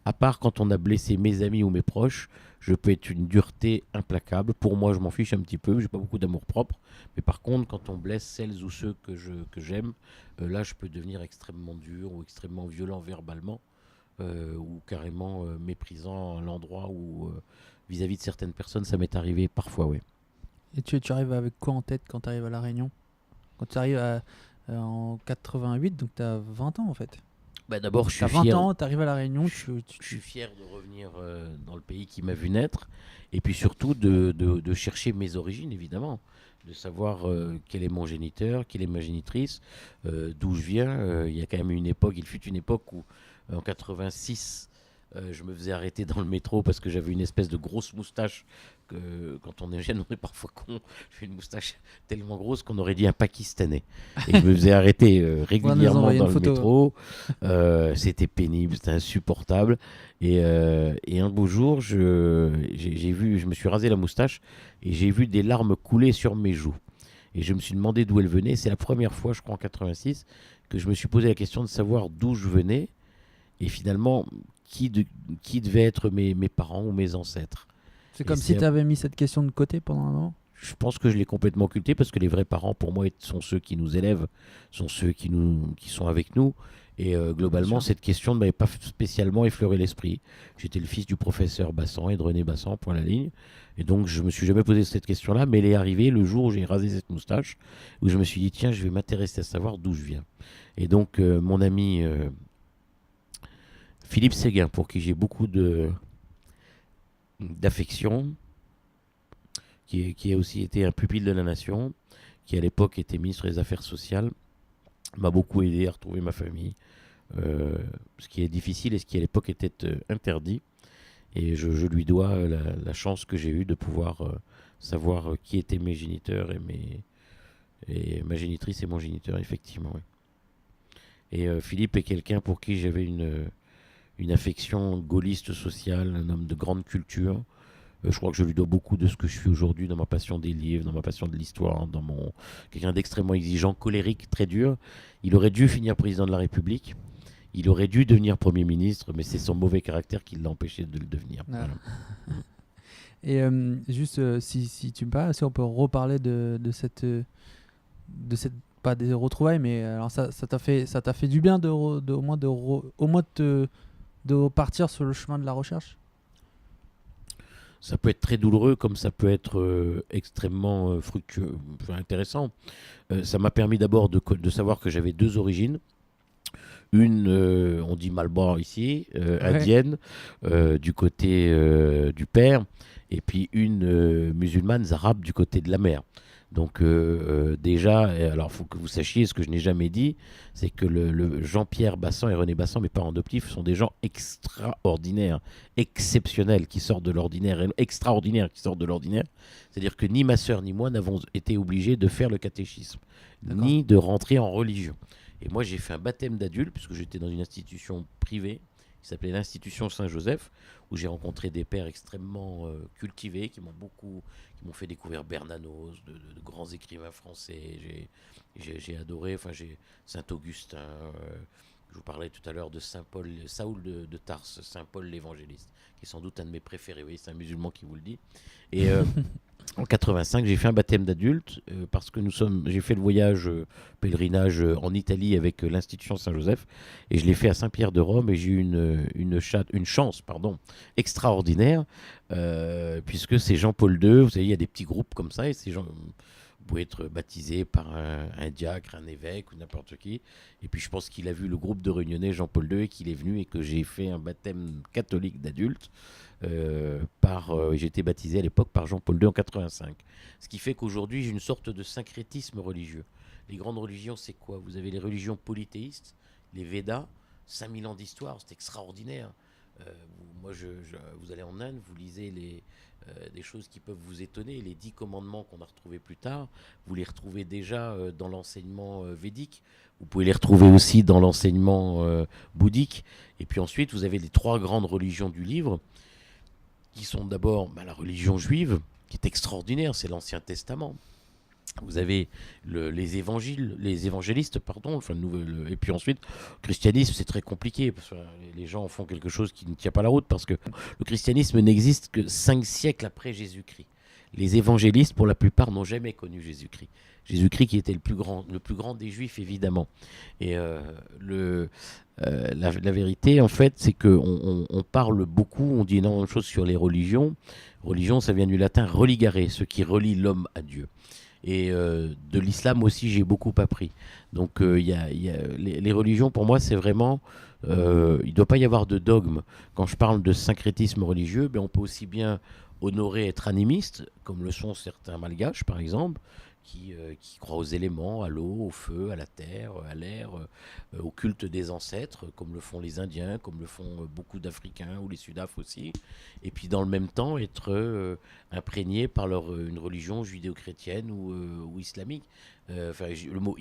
À part quand on a blessé mes amis ou mes proches, je peux être une dureté implacable. Pour moi, je m'en fiche un petit peu, j'ai pas beaucoup d'amour propre. Mais par contre, quand on blesse celles ou ceux que j'aime, là, je peux devenir extrêmement dur ou extrêmement violent verbalement, ou carrément méprisant à l'endroit où, vis-à-vis de certaines personnes, ça m'est arrivé parfois, oui. Et tu arrives avec quoi en tête quand tu arrives à La Réunion? Quand tu arrives en 88, donc tu as 20 ans en fait. Bah, d'abord, je Tu as suis 20 fier. ans, tu arrives à La Réunion, Je suis fier de revenir dans le pays qui m'a vu naître et puis surtout de chercher mes origines, évidemment, de savoir quel est mon géniteur, quelle est ma génitrice, d'où je viens. Il y a quand même il fut une époque où, en 86, je me faisais arrêter dans le métro parce que j'avais une espèce de grosse moustache. Quand on est jeune, on est parfois con. J'ai une moustache tellement grosse qu'on aurait dit un Pakistanais. Et je me faisais arrêter régulièrement dans le métro. C'était pénible, c'était insupportable. Et un beau jour, je me suis rasé la moustache et j'ai vu des larmes couler sur mes joues. Et je me suis demandé d'où elles venaient. C'est la première fois, je crois en 86, que je me suis posé la question de savoir d'où je venais et finalement qui devait être mes parents ou mes ancêtres. C'est comme si tu avais mis cette question de côté pendant un moment. Je pense que je l'ai complètement occulté parce que les vrais parents, pour moi, sont ceux qui nous élèvent, sont ceux qui sont avec nous. Et globalement, cette question ne m'avait pas spécialement effleuré l'esprit. J'étais le fils du professeur Bassan et de René Bassan, point la ligne. Et donc, je me suis jamais posé cette question-là, mais elle est arrivée le jour où j'ai rasé cette moustache, où je me suis dit, tiens, je vais m'intéresser à savoir d'où je viens. Et donc, mon ami Philippe Séguin, pour qui j'ai beaucoup d'affection, qui a aussi été un pupille de la nation, qui à l'époque était ministre des Affaires sociales, m'a beaucoup aidé à retrouver ma famille, ce qui est difficile et ce qui à l'époque était interdit. Et je lui dois la chance que j'ai eue de pouvoir savoir qui étaient mes géniteurs et ma génitrice et mon géniteur, effectivement. Oui. Et Philippe est quelqu'un pour qui j'avais une affection gaulliste sociale, un homme de grande culture. Je crois que je lui dois beaucoup de ce que je suis aujourd'hui dans ma passion des livres, dans ma passion de l'histoire, quelqu'un d'extrêmement exigeant, colérique, très dur. Il aurait dû finir président de la République. Il aurait dû devenir Premier ministre, mais c'est son mauvais caractère qui l'a empêché de le devenir. Ah. Voilà. Et juste, si tu me parles, si on peut reparler de cette pas des retrouvailles, mais alors ça t'a fait du bien au moins de partir sur le chemin de la recherche. Ça peut être très douloureux comme ça peut être extrêmement fructueux, intéressant. Ça m'a permis d'abord de savoir que j'avais deux origines. une, on dit Malbois ici, indienne, du côté du père, et puis une musulmane arabe du côté de la mère. Donc déjà, alors il faut que vous sachiez, ce que je n'ai jamais dit, c'est que le Jean-Pierre Bassan et René Bassan, mes parents adoptifs, sont des gens extraordinaires, exceptionnels, qui sortent de l'ordinaire, et extraordinaires qui sortent de l'ordinaire. C'est-à-dire que ni ma sœur ni moi n'avons été obligés de faire le catéchisme, ni de rentrer en religion. Et moi, j'ai fait un baptême d'adulte, puisque j'étais dans une institution privée, qui s'appelait l'Institution Saint-Joseph, où j'ai rencontré des pères extrêmement cultivés, qui m'ont fait découvrir Bernanos, de grands écrivains français. J'ai adoré, j'ai Saint-Augustin, je vous parlais tout à l'heure de Saint-Paul, Saoul de Tarse, Saint-Paul l'évangéliste, qui est sans doute un de mes préférés, oui, c'est un musulman qui vous le dit. Et en 85, j'ai fait un baptême d'adulte parce que j'ai fait le voyage pèlerinage en Italie avec l'Institution Saint-Joseph et je l'ai fait à Saint-Pierre de Rome et j'ai eu une chance extraordinaire puisque c'est Jean-Paul II. Vous savez, il y a des petits groupes comme ça et ces gens vous pouvez être baptisé par un diacre, un évêque ou n'importe qui. Et puis je pense qu'il a vu le groupe de Réunionnais Jean-Paul II et qu'il est venu et que j'ai fait un baptême catholique d'adulte. J'ai été baptisé à l'époque par Jean-Paul II en 85. Ce qui fait qu'aujourd'hui, j'ai une sorte de syncrétisme religieux. Les grandes religions, c'est quoi? Vous avez les religions polythéistes, les Védas, 5000 ans d'histoire, c'est extraordinaire. Vous allez en Inde, vous lisez des choses qui peuvent vous étonner. Les 10 commandements qu'on a retrouvés plus tard, vous les retrouvez déjà dans l'enseignement védique. Vous pouvez les retrouver aussi dans l'enseignement bouddhique. Et puis ensuite, vous avez les 3 grandes religions du livre, qui sont d'abord la religion juive, qui est extraordinaire, c'est l'Ancien Testament. Vous avez les évangélistes, et puis ensuite, le christianisme, c'est très compliqué, parce que les gens font quelque chose qui ne tient pas la route, parce que le christianisme n'existe que 5 siècles après Jésus-Christ. Les évangélistes, pour la plupart, n'ont jamais connu Jésus-Christ. Jésus-Christ qui était le plus grand des Juifs, évidemment. Et la vérité, en fait, c'est qu'on parle beaucoup, on dit énormément de choses sur les religions. Religion, ça vient du latin religare, ce qui relie l'homme à Dieu. Et de l'islam aussi, j'ai beaucoup appris. Donc, les religions, pour moi, c'est vraiment... il ne doit pas y avoir de dogme. Quand je parle de syncrétisme religieux, on peut aussi bien honorer être animiste, comme le sont certains malgaches, par exemple, qui croient aux éléments, à l'eau, au feu, à la terre, à l'air, au culte des ancêtres, comme le font les Indiens, comme le font beaucoup d'Africains ou les Sudaf aussi. Et puis dans le même temps, être imprégné par une religion judéo-chrétienne ou islamique. Le mot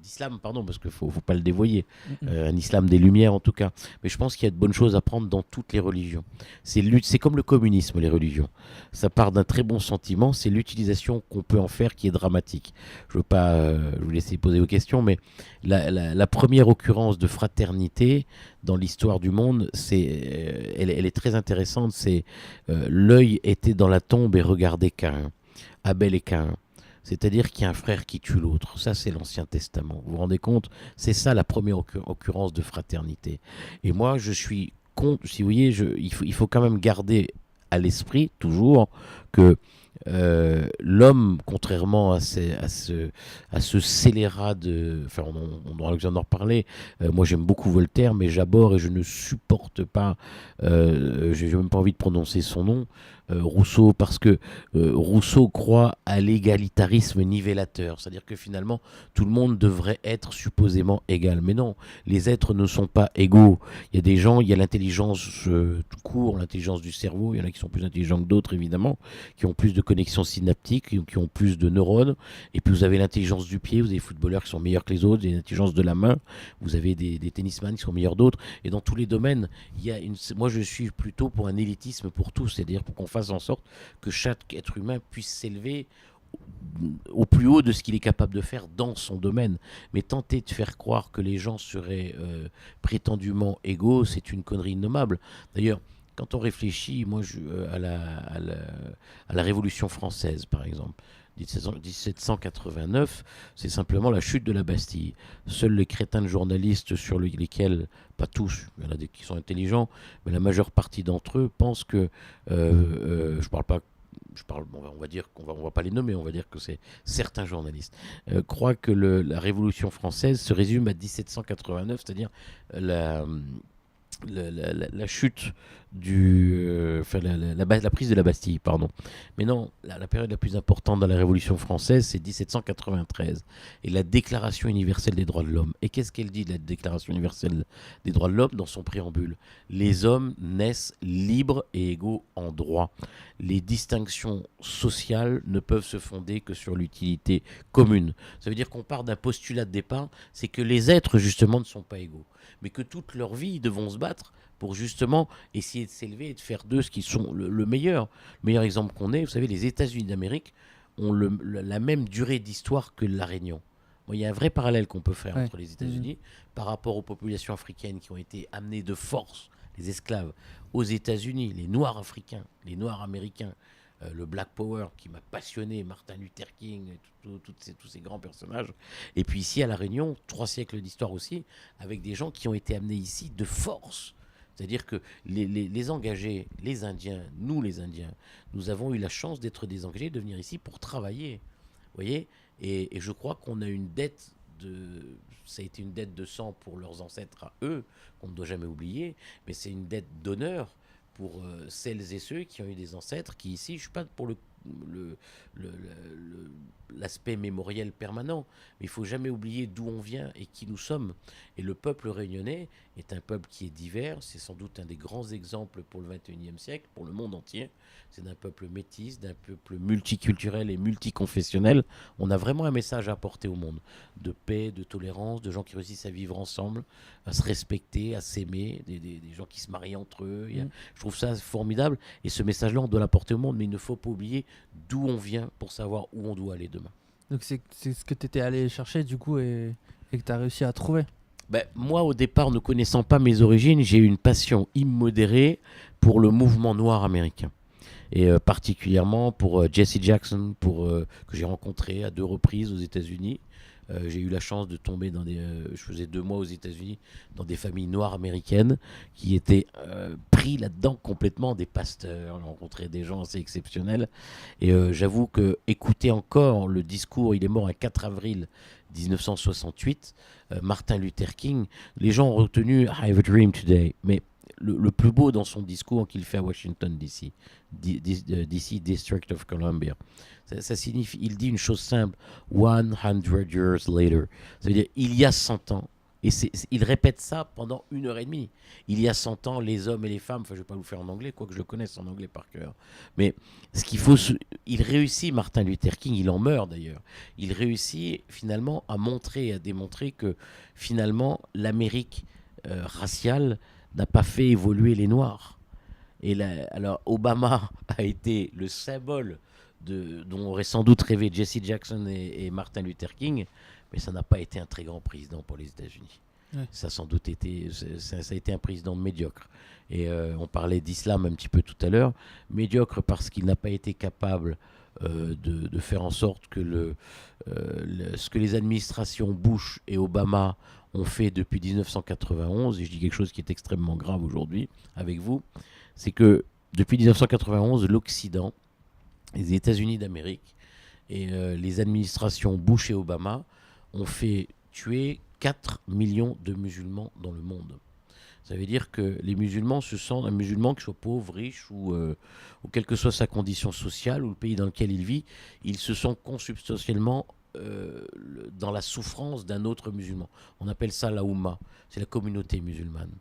d'islam, pardon, parce qu'il ne faut pas le dévoyer. Un islam des Lumières, en tout cas. Mais je pense qu'il y a de bonnes choses à prendre dans toutes les religions. C'est comme le communisme, les religions. Ça part d'un très bon sentiment, c'est l'utilisation qu'on peut en faire qui est dramatique. Je ne veux pas vous laisser poser vos questions, mais la première occurrence de fraternité dans l'histoire du monde, elle est très intéressante. C'est l'œil était dans la tombe et regardait Caïn, Abel et Caïn. C'est-à-dire qu'il y a un frère qui tue l'autre. Ça, c'est l'Ancien Testament. Vous vous rendez compte? C'est ça la première occurrence de fraternité. Et moi, je suis contre, si vous voyez, il faut quand même garder à l'esprit, toujours, que l'homme, contrairement à ce scélérat on aura l'occasion d'en reparler. Moi, j'aime beaucoup Voltaire, mais j'abhorre et je ne supporte pas, j'ai même pas envie de prononcer son nom, Rousseau, parce que Rousseau croit à l'égalitarisme nivellateur, c'est-à-dire que finalement tout le monde devrait être supposément égal, mais non, les êtres ne sont pas égaux. Il y a des gens, il y a l'intelligence tout court, l'intelligence du cerveau, il y en a qui sont plus intelligents que d'autres évidemment, qui ont plus de connexions synaptiques, qui ont plus de neurones, et puis vous avez l'intelligence du pied, vous avez des footballeurs qui sont meilleurs que les autres, vous avez l'intelligence de la main, vous avez des tennisman qui sont meilleurs d'autres, et dans tous les domaines, moi je suis plutôt pour un élitisme pour tous, c'est-à-dire pour qu'on fasse en sorte que chaque être humain puisse s'élever au plus haut de ce qu'il est capable de faire dans son domaine. Mais tenter de faire croire que les gens seraient prétendument égaux, c'est une connerie innommable. D'ailleurs, quand on réfléchit, moi, à la Révolution française, par exemple, 1789, c'est simplement la chute de la Bastille. Seuls les crétins de journalistes sur lesquels, pas tous, il y en a des qui sont intelligents, mais la majeure partie d'entre eux pensent que, je ne parle pas on va dire on va pas les nommer, on va dire que c'est certains journalistes, croient que la Révolution française se résume à 1789, c'est-à-dire la, la chute la prise de la Bastille, pardon. Mais non, la période la plus importante dans la Révolution française, c'est 1793 et la Déclaration universelle des droits de l'homme. Et qu'est-ce qu'elle dit, la Déclaration universelle des droits de l'homme, dans son préambule? Les hommes naissent libres et égaux en droit. Les distinctions sociales ne peuvent se fonder que sur l'utilité commune. Ça veut dire qu'on part d'un postulat de départ, c'est que les êtres, justement, ne sont pas égaux, mais que toute leur vie, ils devront se battre pour justement essayer de s'élever et de faire d'eux ce qui sont le meilleur. Le meilleur exemple qu'on ait, vous savez, les États-Unis d'Amérique ont la même durée d'histoire que la Réunion. Bon, il y a un vrai parallèle qu'on peut faire entre les États-Unis par rapport aux populations africaines qui ont été amenées de force, les esclaves, aux États-Unis, les Noirs africains, les Noirs américains, le Black Power qui m'a passionné, Martin Luther King, tous ces grands personnages. Et puis ici à La Réunion, 3 siècles d'histoire aussi, avec des gens qui ont été amenés ici de force. C'est-à-dire que les engagés, les Indiens, nous les Indiens, nous avons eu la chance d'être des engagés, de venir ici pour travailler. Vous voyez, et je crois qu'on a une dette ça a été une dette de sang pour leurs ancêtres à eux, qu'on ne doit jamais oublier, mais c'est une dette d'honneur pour celles et ceux qui ont eu des ancêtres qui ici, je ne suis pas pour l'aspect mémoriel permanent, mais il ne faut jamais oublier d'où on vient et qui nous sommes. Et le peuple réunionnais est un peuple qui est divers, c'est sans doute un des grands exemples pour le XXIe siècle, pour le monde entier. C'est d'un peuple métis, d'un peuple multiculturel et multiconfessionnel. On a vraiment un message à apporter au monde, de paix, de tolérance, de gens qui réussissent à vivre ensemble, à se respecter, à s'aimer, des gens qui se marient entre eux. Je trouve ça formidable, et ce message-là, on doit l'apporter au monde, mais il ne faut pas oublier d'où on vient pour savoir où on doit aller demain. Donc c'est ce que tu étais allé chercher du coup et que tu as réussi à trouver. Moi, au départ, ne connaissant pas mes origines, j'ai eu une passion immodérée pour le mouvement noir américain. Et particulièrement pour Jesse Jackson, que j'ai rencontré à 2 reprises aux États-Unis. J'ai eu la chance de tomber je faisais 2 mois aux États-Unis dans des familles noires américaines qui étaient pris là-dedans complètement, des pasteurs, rencontrer des gens assez exceptionnels. Et j'avoue que écouter encore le discours, il est mort un 4 avril 1968, Martin Luther King, les gens ont retenu I have a dream today, mais le plus beau dans son discours qu'il fait à Washington DC, District of Columbia, ça signifie, il dit une chose simple, 100 years later. Ça veut dire, il y a 100 ans, et il répète ça pendant 1h30. Il y a 100 ans, les hommes et les femmes, je ne vais pas vous faire en anglais, quoique je le connaisse en anglais par cœur, mais il réussit, Martin Luther King, il en meurt d'ailleurs, il réussit finalement à démontrer que finalement l'Amérique raciale n'a pas fait évoluer les Noirs. Et alors Obama a été le symbole dont auraient sans doute rêvé Jesse Jackson et Martin Luther King, mais ça n'a pas été un très grand président pour les États-Unis. Ouais. Ça a sans doute été, ça a été un président médiocre. Et on parlait d'islam un petit peu tout à l'heure, médiocre parce qu'il n'a pas été capable de faire en sorte que ce que les administrations Bush et Obama ont fait depuis 1991, et je dis quelque chose qui est extrêmement grave aujourd'hui avec vous, c'est que depuis 1991, l'Occident, les États-Unis d'Amérique et les administrations Bush et Obama ont fait tuer 4 millions de musulmans dans le monde. Ça veut dire que les musulmans un musulman, qu'il soit pauvre, riche ou quelle que soit sa condition sociale ou le pays dans lequel il vit, ils se sont consubstantiellement dans la souffrance d'un autre musulman. On appelle ça la Oumma, c'est la communauté musulmane.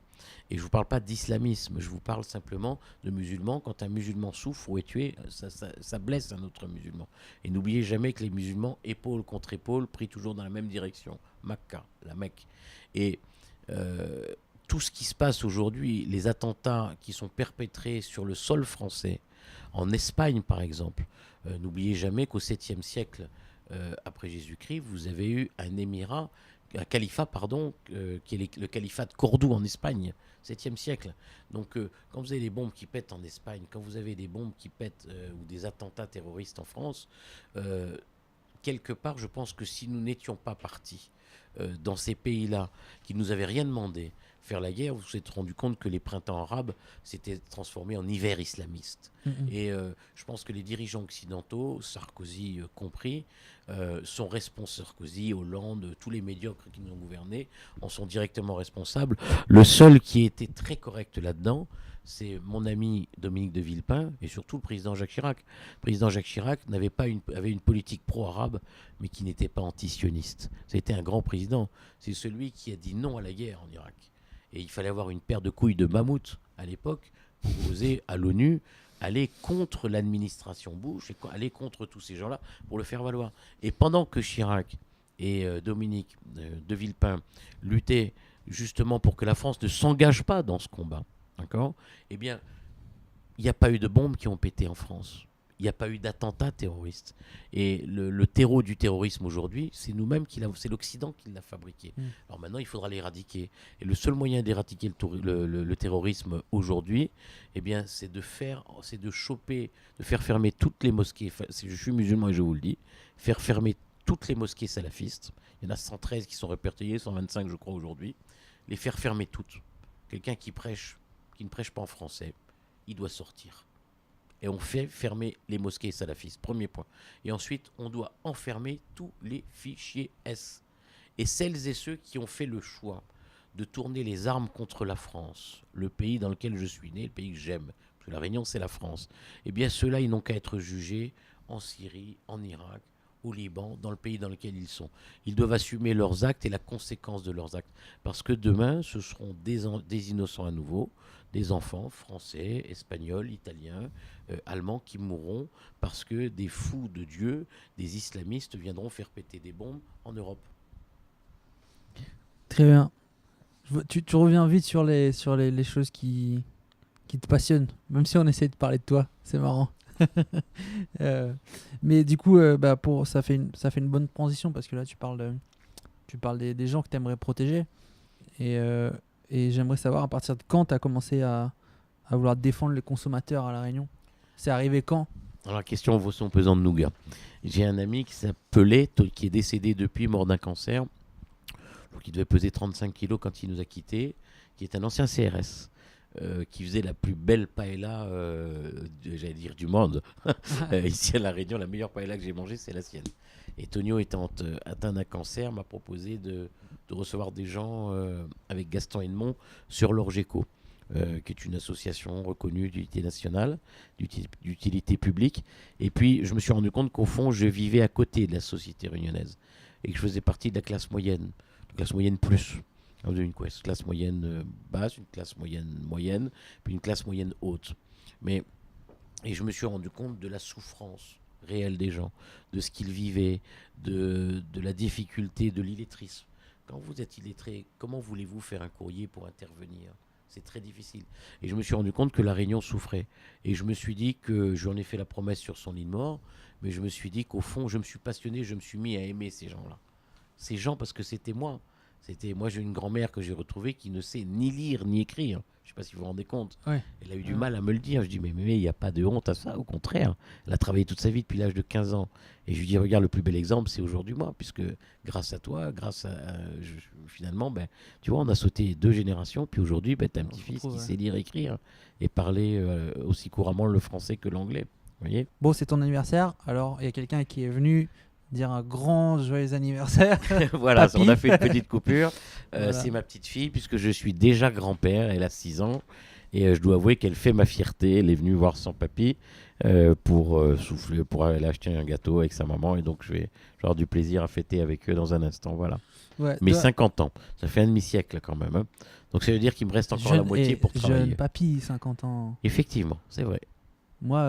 Et je ne vous parle pas d'islamisme, je vous parle simplement de musulmans. Quand un musulman souffre ou est tué, ça blesse un autre musulman. Et n'oubliez jamais que les musulmans, épaule contre épaule, prient toujours dans la même direction, Makka, la Mecque. Et tout ce qui se passe aujourd'hui, les attentats qui sont perpétrés sur le sol français, en Espagne par exemple, n'oubliez jamais qu'au 7e siècle après Jésus-Christ, vous avez eu un califat, qui est le califat de Cordoue en Espagne, 7e siècle. Donc quand vous avez des bombes qui pètent en Espagne, quand vous avez des bombes qui pètent ou des attentats terroristes en France, quelque part, je pense que si nous n'étions pas partis dans ces pays-là, qui ne nous avaient rien demandé, faire la guerre, vous vous êtes rendu compte que les printemps arabes s'étaient transformés en hiver islamiste. Et je pense que les dirigeants occidentaux, Sarkozy compris, sont responsables. Sarkozy, Hollande, tous les médiocres qui nous ont gouvernés en sont directement responsables. Le seul qui était très correct là-dedans, c'est mon ami Dominique de Villepin et surtout le président Jacques Chirac. Le président Jacques Chirac avait une politique pro-arabe, mais qui n'était pas anti-sioniste. C'était un grand président. C'est celui qui a dit non à la guerre en Irak. Et il fallait avoir une paire de couilles de mammouth à l'époque pour oser à l'ONU aller contre l'administration Bush et aller contre tous ces gens-là pour le faire valoir. Et pendant que Chirac et Dominique de Villepin luttaient justement pour que la France ne s'engage pas dans ce combat, d'accord ? Eh bien, il n'y a pas eu de bombes qui ont pété en France. Il n'y a pas eu d'attentats terroristes. Et le terreau du terrorisme aujourd'hui, c'est nous-mêmes, c'est l'Occident qui l'a fabriqué. Alors maintenant, il faudra l'éradiquer. Et le seul moyen d'éradiquer le terrorisme aujourd'hui, eh bien, c'est de faire fermer toutes les mosquées. Je suis musulman et je vous le dis, faire fermer toutes les mosquées salafistes. Il y en a 113 qui sont répertoriées, 125 je crois aujourd'hui. Les faire fermer toutes. Quelqu'un qui ne prêche pas en français, il doit sortir. Et on fait fermer les mosquées salafistes, premier point. Et ensuite, on doit enfermer tous les fichiers S. Et celles et ceux qui ont fait le choix de tourner les armes contre la France, le pays dans lequel je suis né, le pays que j'aime, parce que la Réunion, c'est la France, eh bien, ceux-là, ils n'ont qu'à être jugés en Syrie, en Irak, au Liban, dans le pays dans lequel ils sont. Ils doivent assumer leurs actes et la conséquence de leurs actes. Parce que demain, ce seront des innocents à nouveau, des enfants français, espagnols, italiens, allemands qui mourront parce que des fous de Dieu, des islamistes viendront faire péter des bombes en Europe. Très bien. Tu reviens vite sur les choses qui te passionnent, même si on essaie de parler de toi. C'est marrant. Mais du coup, ça fait une bonne transition parce que là, tu parles des gens que tu aimerais protéger. Et j'aimerais savoir à partir de quand tu as commencé à vouloir défendre les consommateurs à La Réunion. C'est arrivé quand ? Alors la question vaut son pesant de nougat. J'ai un ami qui s'appelait, qui est décédé depuis, mort d'un cancer, qui devait peser 35 kilos quand il nous a quittés, qui est un ancien CRS. Qui faisait la plus belle paella, j'allais dire du monde. Ici à La Réunion, la meilleure paella que j'ai mangée, c'est la sienne. Et Tonio, étant atteint d'un cancer, m'a proposé de recevoir des gens avec Gaston Edmond sur l'Orgeco, qui est une association reconnue d'utilité nationale, d'utilité publique. Et puis, je me suis rendu compte qu'au fond, je vivais à côté de la société réunionnaise et que je faisais partie de la classe moyenne plus. Une classe moyenne basse, une classe moyenne, puis une classe moyenne haute. Et je me suis rendu compte de la souffrance réelle des gens, de ce qu'ils vivaient, de la difficulté, de l'illettrisme. Quand vous êtes illettré, comment voulez-vous faire un courrier pour intervenir ? C'est très difficile. Et je me suis rendu compte que La Réunion souffrait. Et je me suis dit que j'en ai fait la promesse sur son lit de mort, mais je me suis dit qu'au fond, je me suis passionné, je me suis mis à aimer ces gens-là. Ces gens, parce que c'était moi. Moi, j'ai une grand-mère que j'ai retrouvée qui ne sait ni lire ni écrire. Je ne sais pas si vous vous rendez compte. Ouais. Elle a eu du mal à me le dire. Je dis, mais il n'y a pas de honte à ça. Au contraire, elle a travaillé toute sa vie depuis l'âge de 15 ans. Et je lui dis, regarde, le plus bel exemple, c'est aujourd'hui moi. Puisque grâce à toi, finalement, tu vois, on a sauté 2 générations. Puis aujourd'hui, tu as un petit-fils qui sait lire et écrire et parler aussi couramment le français que l'anglais. Vous voyez ? Bon, c'est ton anniversaire. Alors, il y a quelqu'un qui est venu dire un grand joyeux anniversaire. Voilà, Papy. on a fait une petite coupure. Voilà. C'est ma petite fille, puisque je suis déjà grand-père, elle a 6 ans. Et je dois avouer qu'elle fait ma fierté. Elle est venue voir son papy pour souffler, pour aller acheter un gâteau avec sa maman. Et donc, je vais avoir du plaisir à fêter avec eux dans un instant. Voilà. Ouais, Mais 50 ans, ça fait un demi-siècle quand même. Hein. Donc, ça veut dire qu'il me reste encore la moitié pour travailler. Jeune papy, 50 ans. Effectivement, c'est vrai. Moi,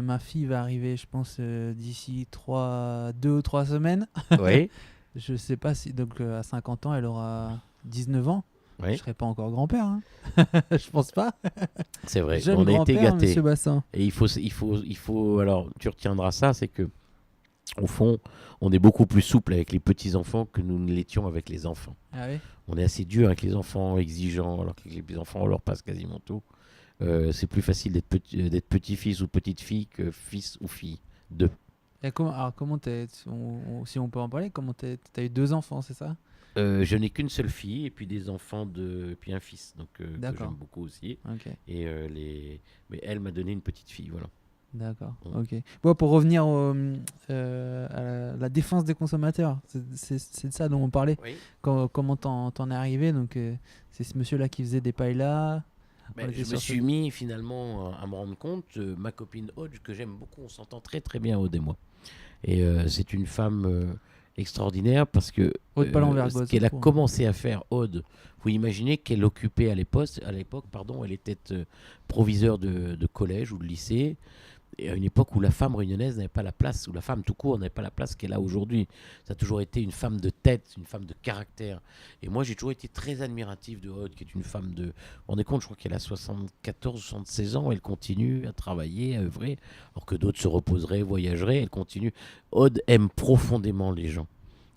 ma fille va arriver, je pense, d'ici 2 ou 3 semaines. Oui. Je sais pas si. Donc, à 50 ans, elle aura 19 ans. Oui. Je serai pas encore grand-père. Hein. Je pense pas. C'est vrai. Jeune On a été grand-père, gâtés. Monsieur Bassin. Et il faut. Alors, tu retiendras ça, c'est que, au fond, on est beaucoup plus souple avec les petits-enfants que nous ne l'étions avec les enfants. Ah oui. On est assez dur avec les enfants, exigeants, alors que les petits-enfants, on leur passe quasiment tout. C'est plus facile d'être petit-fils ou petite-fille que fils ou fille d'eux. Et comment si on peut en parler, comment t'as eu 2 enfants, c'est ça ? Je n'ai qu'une seule fille et puis des enfants et puis un fils, donc que D'accord. j'aime beaucoup aussi. Ok. Et mais elle m'a donné une petite fille, voilà. D'accord. Mm. Ok. Bon, pour revenir à la défense des consommateurs, c'est de ça dont on parlait. Oui. Comment t'en es arrivé? Donc, c'est ce monsieur-là qui faisait des paellas. On était Je me sur suis mis finalement à me rendre compte, ma copine Aude, que j'aime beaucoup, on s'entend très très bien Aude et moi. Et c'est une femme extraordinaire parce que Aude Palan-Vergoz, ce qu'elle a pour- commencé à faire, Aude, vous imaginez qu'elle occupait à l'époque, elle était proviseure de collège ou de lycée, et à une époque où la femme réunionnaise n'avait pas la place, où la femme tout court n'avait pas la place qu'elle a aujourd'hui. Ça a toujours été une femme de tête, une femme de caractère. Et moi, j'ai toujours été très admiratif de Aude, qui est une femme de... Vous vous rendez compte, je crois qu'elle a 74, 76 ans, elle continue à travailler, à œuvrer, alors que d'autres se reposeraient, voyageraient, elle continue. Aude aime profondément les gens.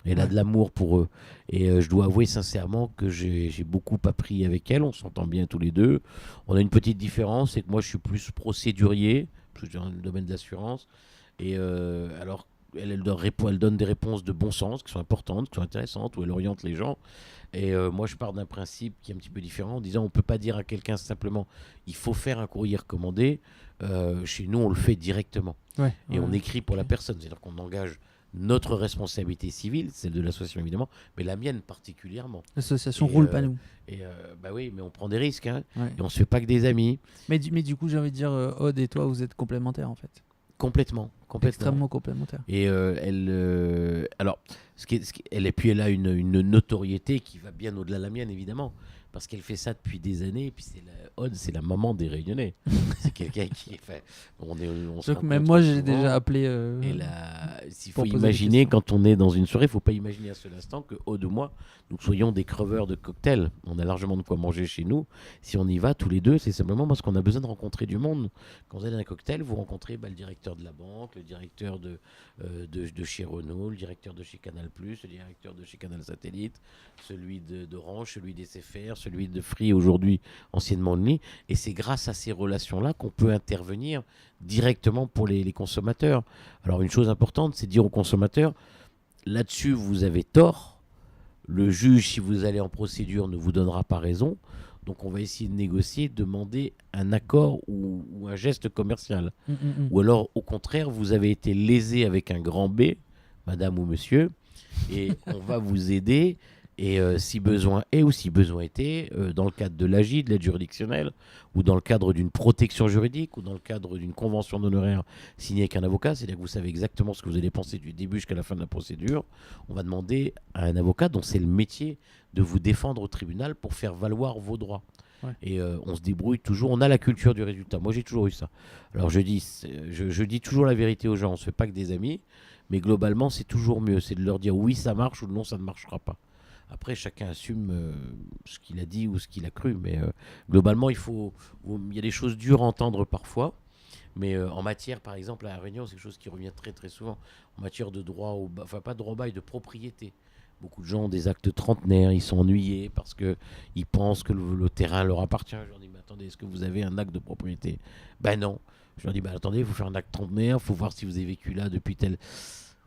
Elle a Ouais. de l'amour pour eux. Et je dois avouer sincèrement que j'ai beaucoup appris avec elle. On s'entend bien tous les deux. On a une petite différence, c'est que moi, je suis plus procédurier, parce que je suis dans le domaine de l'assurance. Et alors, elle donne des réponses de bon sens, qui sont importantes, qui sont intéressantes, où elle oriente les gens. Et moi, je pars d'un principe qui est un petit peu différent, en disant on ne peut pas dire à quelqu'un simplement il faut faire un courrier recommandé. Chez nous, on le fait directement. Ouais, Et ouais, on écrit pour la ok. personne. C'est-à-dire qu'on engage notre responsabilité civile, celle de l'association évidemment, mais la mienne particulièrement. L'association Et, Roule Panou. Et bah oui, mais on prend des risques, hein, Ouais. et on se fait pas que des amis. Mais du coup, j'ai envie de dire, Aude et toi, vous êtes complémentaires en fait. Complètement. Extrêmement complémentaires. Et alors, elle a une notoriété qui va bien au-delà de la mienne, évidemment, parce qu'elle fait ça depuis des années. Et puis Aude, c'est la maman des Réunionnais. C'est quelqu'un qui, enfin, on se Donc même rencontre moi, j'ai souvent. déjà appelé. Et là, s'il pour faut poser des imaginer, questions. quand on est dans une soirée, il ne faut pas imaginer à ce seul instant que Aude ou moi, nous soyons des creveurs de cocktails. On a largement de quoi manger chez nous. Si on y va tous les deux, c'est simplement parce qu'on a besoin de rencontrer du monde. Quand vous allez dans un cocktail, vous rencontrez le directeur de la banque, le directeur de chez Renault, le directeur de chez Canal+, le directeur de chez Canal Satellite, celui d'Orange, celui des SFR, celui de Free aujourd'hui, anciennement Only. Et c'est grâce à ces relations-là qu'on peut intervenir directement pour les consommateurs. Alors une chose importante, c'est de dire aux consommateurs, là-dessus vous avez tort, le juge, si vous allez en procédure, ne vous donnera pas raison, donc on va essayer de négocier, demander un accord ou un geste commercial. Ou alors au contraire, vous avez été lésé avec un grand B, madame ou monsieur, et on va vous aider. Et si besoin est ou si besoin était, dans le cadre de l'AGI, de l'aide juridictionnelle, ou dans le cadre d'une protection juridique, ou dans le cadre d'une convention d'honoraires signée avec un avocat, c'est-à-dire que vous savez exactement ce que vous allez penser du début jusqu'à la fin de la procédure, on va demander à un avocat dont c'est le métier de vous défendre au tribunal pour faire valoir vos droits. Ouais. Et on se débrouille toujours, on a la culture du résultat. Moi j'ai toujours eu ça. Alors je dis toujours la vérité aux gens, on ne se fait pas que des amis, mais globalement c'est toujours mieux, c'est de leur dire oui ça marche ou non ça ne marchera pas. Après, chacun assume ce qu'il a dit ou ce qu'il a cru. Mais globalement, il y a des choses dures à entendre parfois. Mais en matière, par exemple, à La Réunion, c'est quelque chose qui revient très très souvent. En matière de droit, enfin pas de droit bail, de propriété. Beaucoup de gens ont des actes trentenaires, ils sont ennuyés parce qu'ils pensent que le terrain leur appartient. Je leur dis, mais attendez, est-ce que vous avez un acte de propriété? Ben non. Je leur dis, ben attendez, il faut faire un acte trentenaire, il faut voir si vous avez vécu là depuis tel...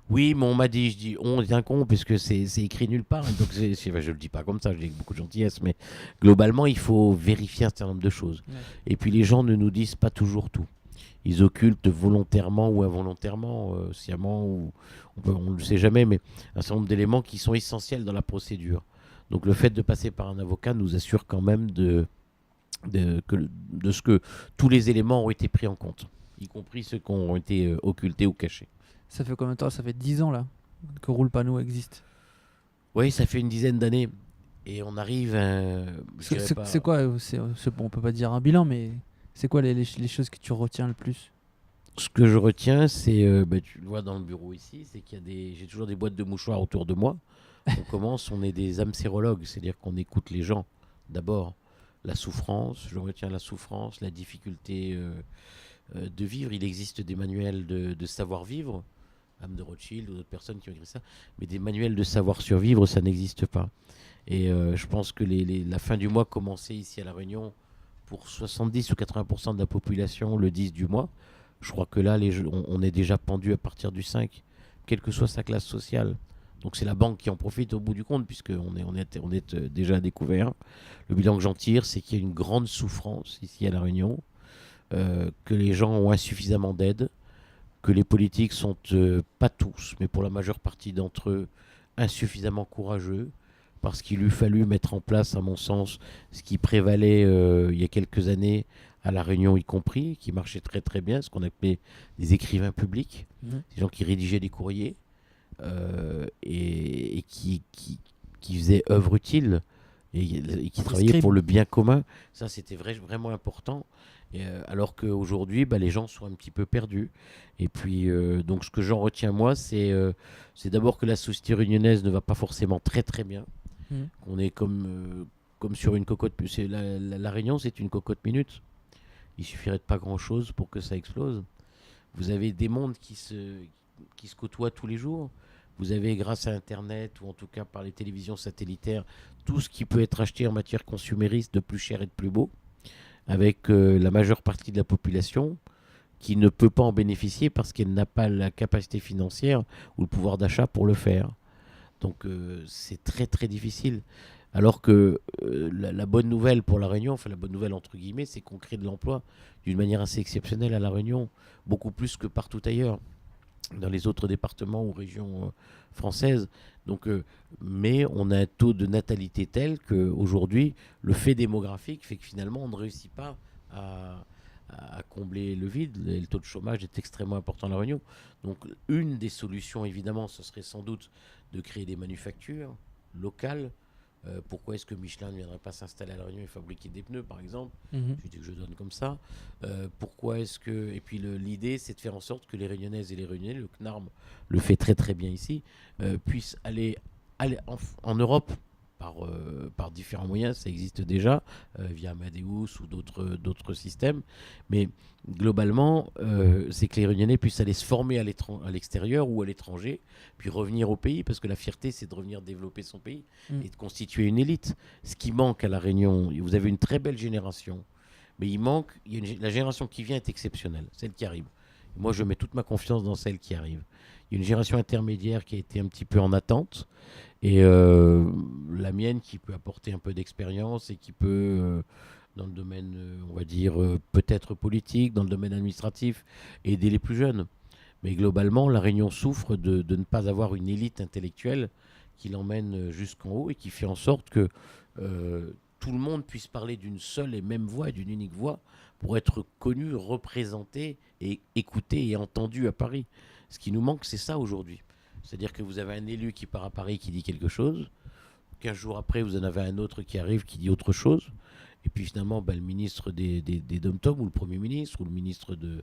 Oui, mais on m'a dit, je dis on est un con parce que c'est écrit nulle part. Donc je le dis pas comme ça, je le dis avec beaucoup de gentillesse, mais globalement il faut vérifier un certain nombre de choses. Ouais. Et puis les gens ne nous disent pas toujours tout. Ils occultent volontairement ou involontairement, sciemment ou on ne le sait jamais, mais un certain nombre d'éléments qui sont essentiels dans la procédure. Donc le fait de passer par un avocat nous assure quand même de ce que tous les éléments ont été pris en compte, y compris ceux qui ont été occultés ou cachés. Ça fait combien de temps? Ça fait 10 ans là que Roule Panou existe. Oui, ça fait une dizaine d'années. Et on arrive à... C'est quoi bon, on peut pas dire un bilan, mais c'est quoi les choses que tu retiens le plus? Ce que je retiens, c'est, tu le vois dans le bureau ici, c'est qu'il y a j'ai toujours des boîtes de mouchoirs autour de moi. On est des amsérologues, c'est-à-dire qu'on écoute les gens. D'abord, la souffrance, je retiens la souffrance, la difficulté de vivre. Il existe des manuels de savoir-vivre, Anne de Rothschild ou d'autres personnes qui ont écrit ça, mais des manuels de savoir-survivre, ça n'existe pas. Et je pense que la fin du mois commençait ici à La Réunion pour 70 ou 80% de la population le 10 du mois. Je crois que là, on est déjà pendu à partir du 5, quelle que soit sa classe sociale. Donc c'est la banque qui en profite au bout du compte, puisqu'on est déjà à découvert. Le bilan que j'en tire, c'est qu'il y a une grande souffrance ici à La Réunion, que les gens ont insuffisamment d'aide, que les politiques sont, pas tous, mais pour la majeure partie d'entre eux, insuffisamment courageux, parce qu'il eût fallu mettre en place, à mon sens, ce qui prévalait il y a quelques années, à La Réunion y compris, qui marchait très très bien, ce qu'on appelait des écrivains publics, des gens qui rédigeaient des courriers, et qui faisaient œuvre utile et qui travaillaient scribes. pour le bien commun. Ça, c'était vraiment important. Et, alors qu'aujourd'hui, les gens sont un petit peu perdus. Et puis, donc, ce que j'en retiens, moi, c'est d'abord que la société réunionnaise ne va pas forcément très très bien. On est comme sur une cocotte. La Réunion, c'est une cocotte minute. Il suffirait de pas grand-chose pour que ça explose. Vous avez des mondes qui se côtoient tous les jours. Vous avez, grâce à Internet, ou en tout cas par les télévisions satellitaires, tout ce qui peut être acheté en matière consumériste de plus cher et de plus beau, avec la majeure partie de la population qui ne peut pas en bénéficier parce qu'elle n'a pas la capacité financière ou le pouvoir d'achat pour le faire. Donc c'est très très difficile. Alors que la bonne nouvelle pour La Réunion, enfin la bonne nouvelle entre guillemets, c'est qu'on crée de l'emploi d'une manière assez exceptionnelle à La Réunion, beaucoup plus que partout ailleurs, dans les autres départements ou régions françaises. Donc, mais on a un taux de natalité tel qu'aujourd'hui, le fait démographique fait que finalement, on ne réussit pas à combler le vide. Le taux de chômage est extrêmement important à La Réunion. Donc, une des solutions, évidemment, ce serait sans doute de créer des manufactures locales. Pourquoi est-ce que Michelin ne viendrait pas s'installer à La Réunion et fabriquer des pneus, par exemple? Je dis que je donne comme ça. Pourquoi est-ce que... Et puis l'idée, c'est de faire en sorte que les Réunionnaises et les Réunionnais, le CNARM le fait très très bien ici, puissent aller en Europe par différents moyens. Ça existe déjà, via Amadeus ou d'autres systèmes. Mais globalement, c'est que les Réunionnais puissent aller se former à l'extérieur ou à l'étranger, puis revenir au pays, parce que la fierté, c'est de revenir développer son pays et de constituer une élite. Ce qui manque à La Réunion, vous avez une très belle génération, mais la génération qui vient est exceptionnelle, celle qui arrive. Moi, je mets toute ma confiance dans celle qui arrive. Il y a une génération intermédiaire qui a été un petit peu en attente, et la mienne qui peut apporter un peu d'expérience et qui peut, dans le domaine, on va dire, peut-être politique, dans le domaine administratif, aider les plus jeunes. Mais globalement, La Réunion souffre de ne pas avoir une élite intellectuelle qui l'emmène jusqu'en haut et qui fait en sorte que tout le monde puisse parler d'une seule et même voix, d'une unique voix, pour être connu, représenté et écouté et entendu à Paris. Ce qui nous manque, c'est ça aujourd'hui. C'est-à-dire que vous avez un élu qui part à Paris qui dit quelque chose, 15 jours après, vous en avez un autre qui arrive qui dit autre chose, et puis finalement, le ministre des Dom-Tom, ou le Premier ministre, ou le ministre de...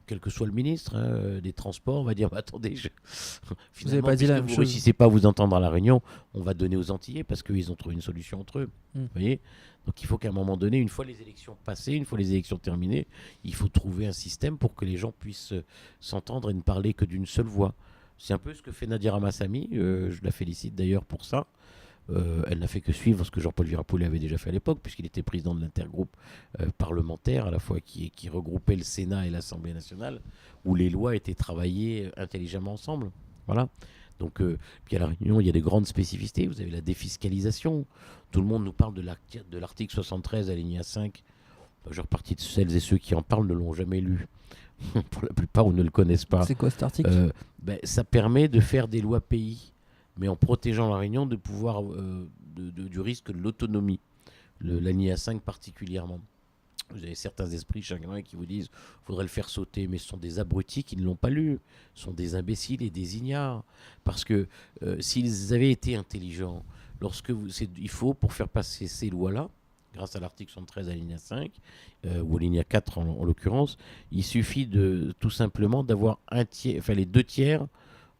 quel que soit le ministre des Transports, on va dire, attendez, vous n'avez pas dit la même chose. Vous ne réussissez pas à vous entendre à La Réunion, on va donner aux Antillais, parce qu'ils ont trouvé une solution entre eux. Vous voyez ? Donc il faut qu'à un moment donné, une fois les élections passées, une fois les élections terminées, il faut trouver un système pour que les gens puissent s'entendre et ne parler que d'une seule voix. C'est un peu ce que fait Nadia Ramassamy, je la félicite d'ailleurs pour ça. Elle n'a fait que suivre ce que Jean-Paul Virapollet avait déjà fait à l'époque, puisqu'il était président de l'intergroupe parlementaire, à la fois qui regroupait le Sénat et l'Assemblée nationale, où les lois étaient travaillées intelligemment ensemble. Voilà. Donc, puis à La Réunion, il y a des grandes spécificités. Vous avez la défiscalisation. Tout le monde nous parle de l'article 73, alinéa 5. La majeure partie de celles et ceux qui en parlent ne l'ont jamais lu. Pour la plupart, ou ne le connaissent pas. C'est quoi cet article ? Ça permet de faire des lois pays, mais en protégeant La Réunion de pouvoir, du risque de l'autonomie. L'alinéa 5 particulièrement. Vous avez certains esprits chagrins qui vous disent qu'il faudrait le faire sauter, mais ce sont des abrutis qui ne l'ont pas lu. Ce sont des imbéciles et des ignares. Parce que s'ils avaient été intelligents, il faut, pour faire passer ces lois-là, grâce à l'article 73 alinéa 5, ou alinéa 4 en l'occurrence, il suffit tout simplement d'avoir les 2 tiers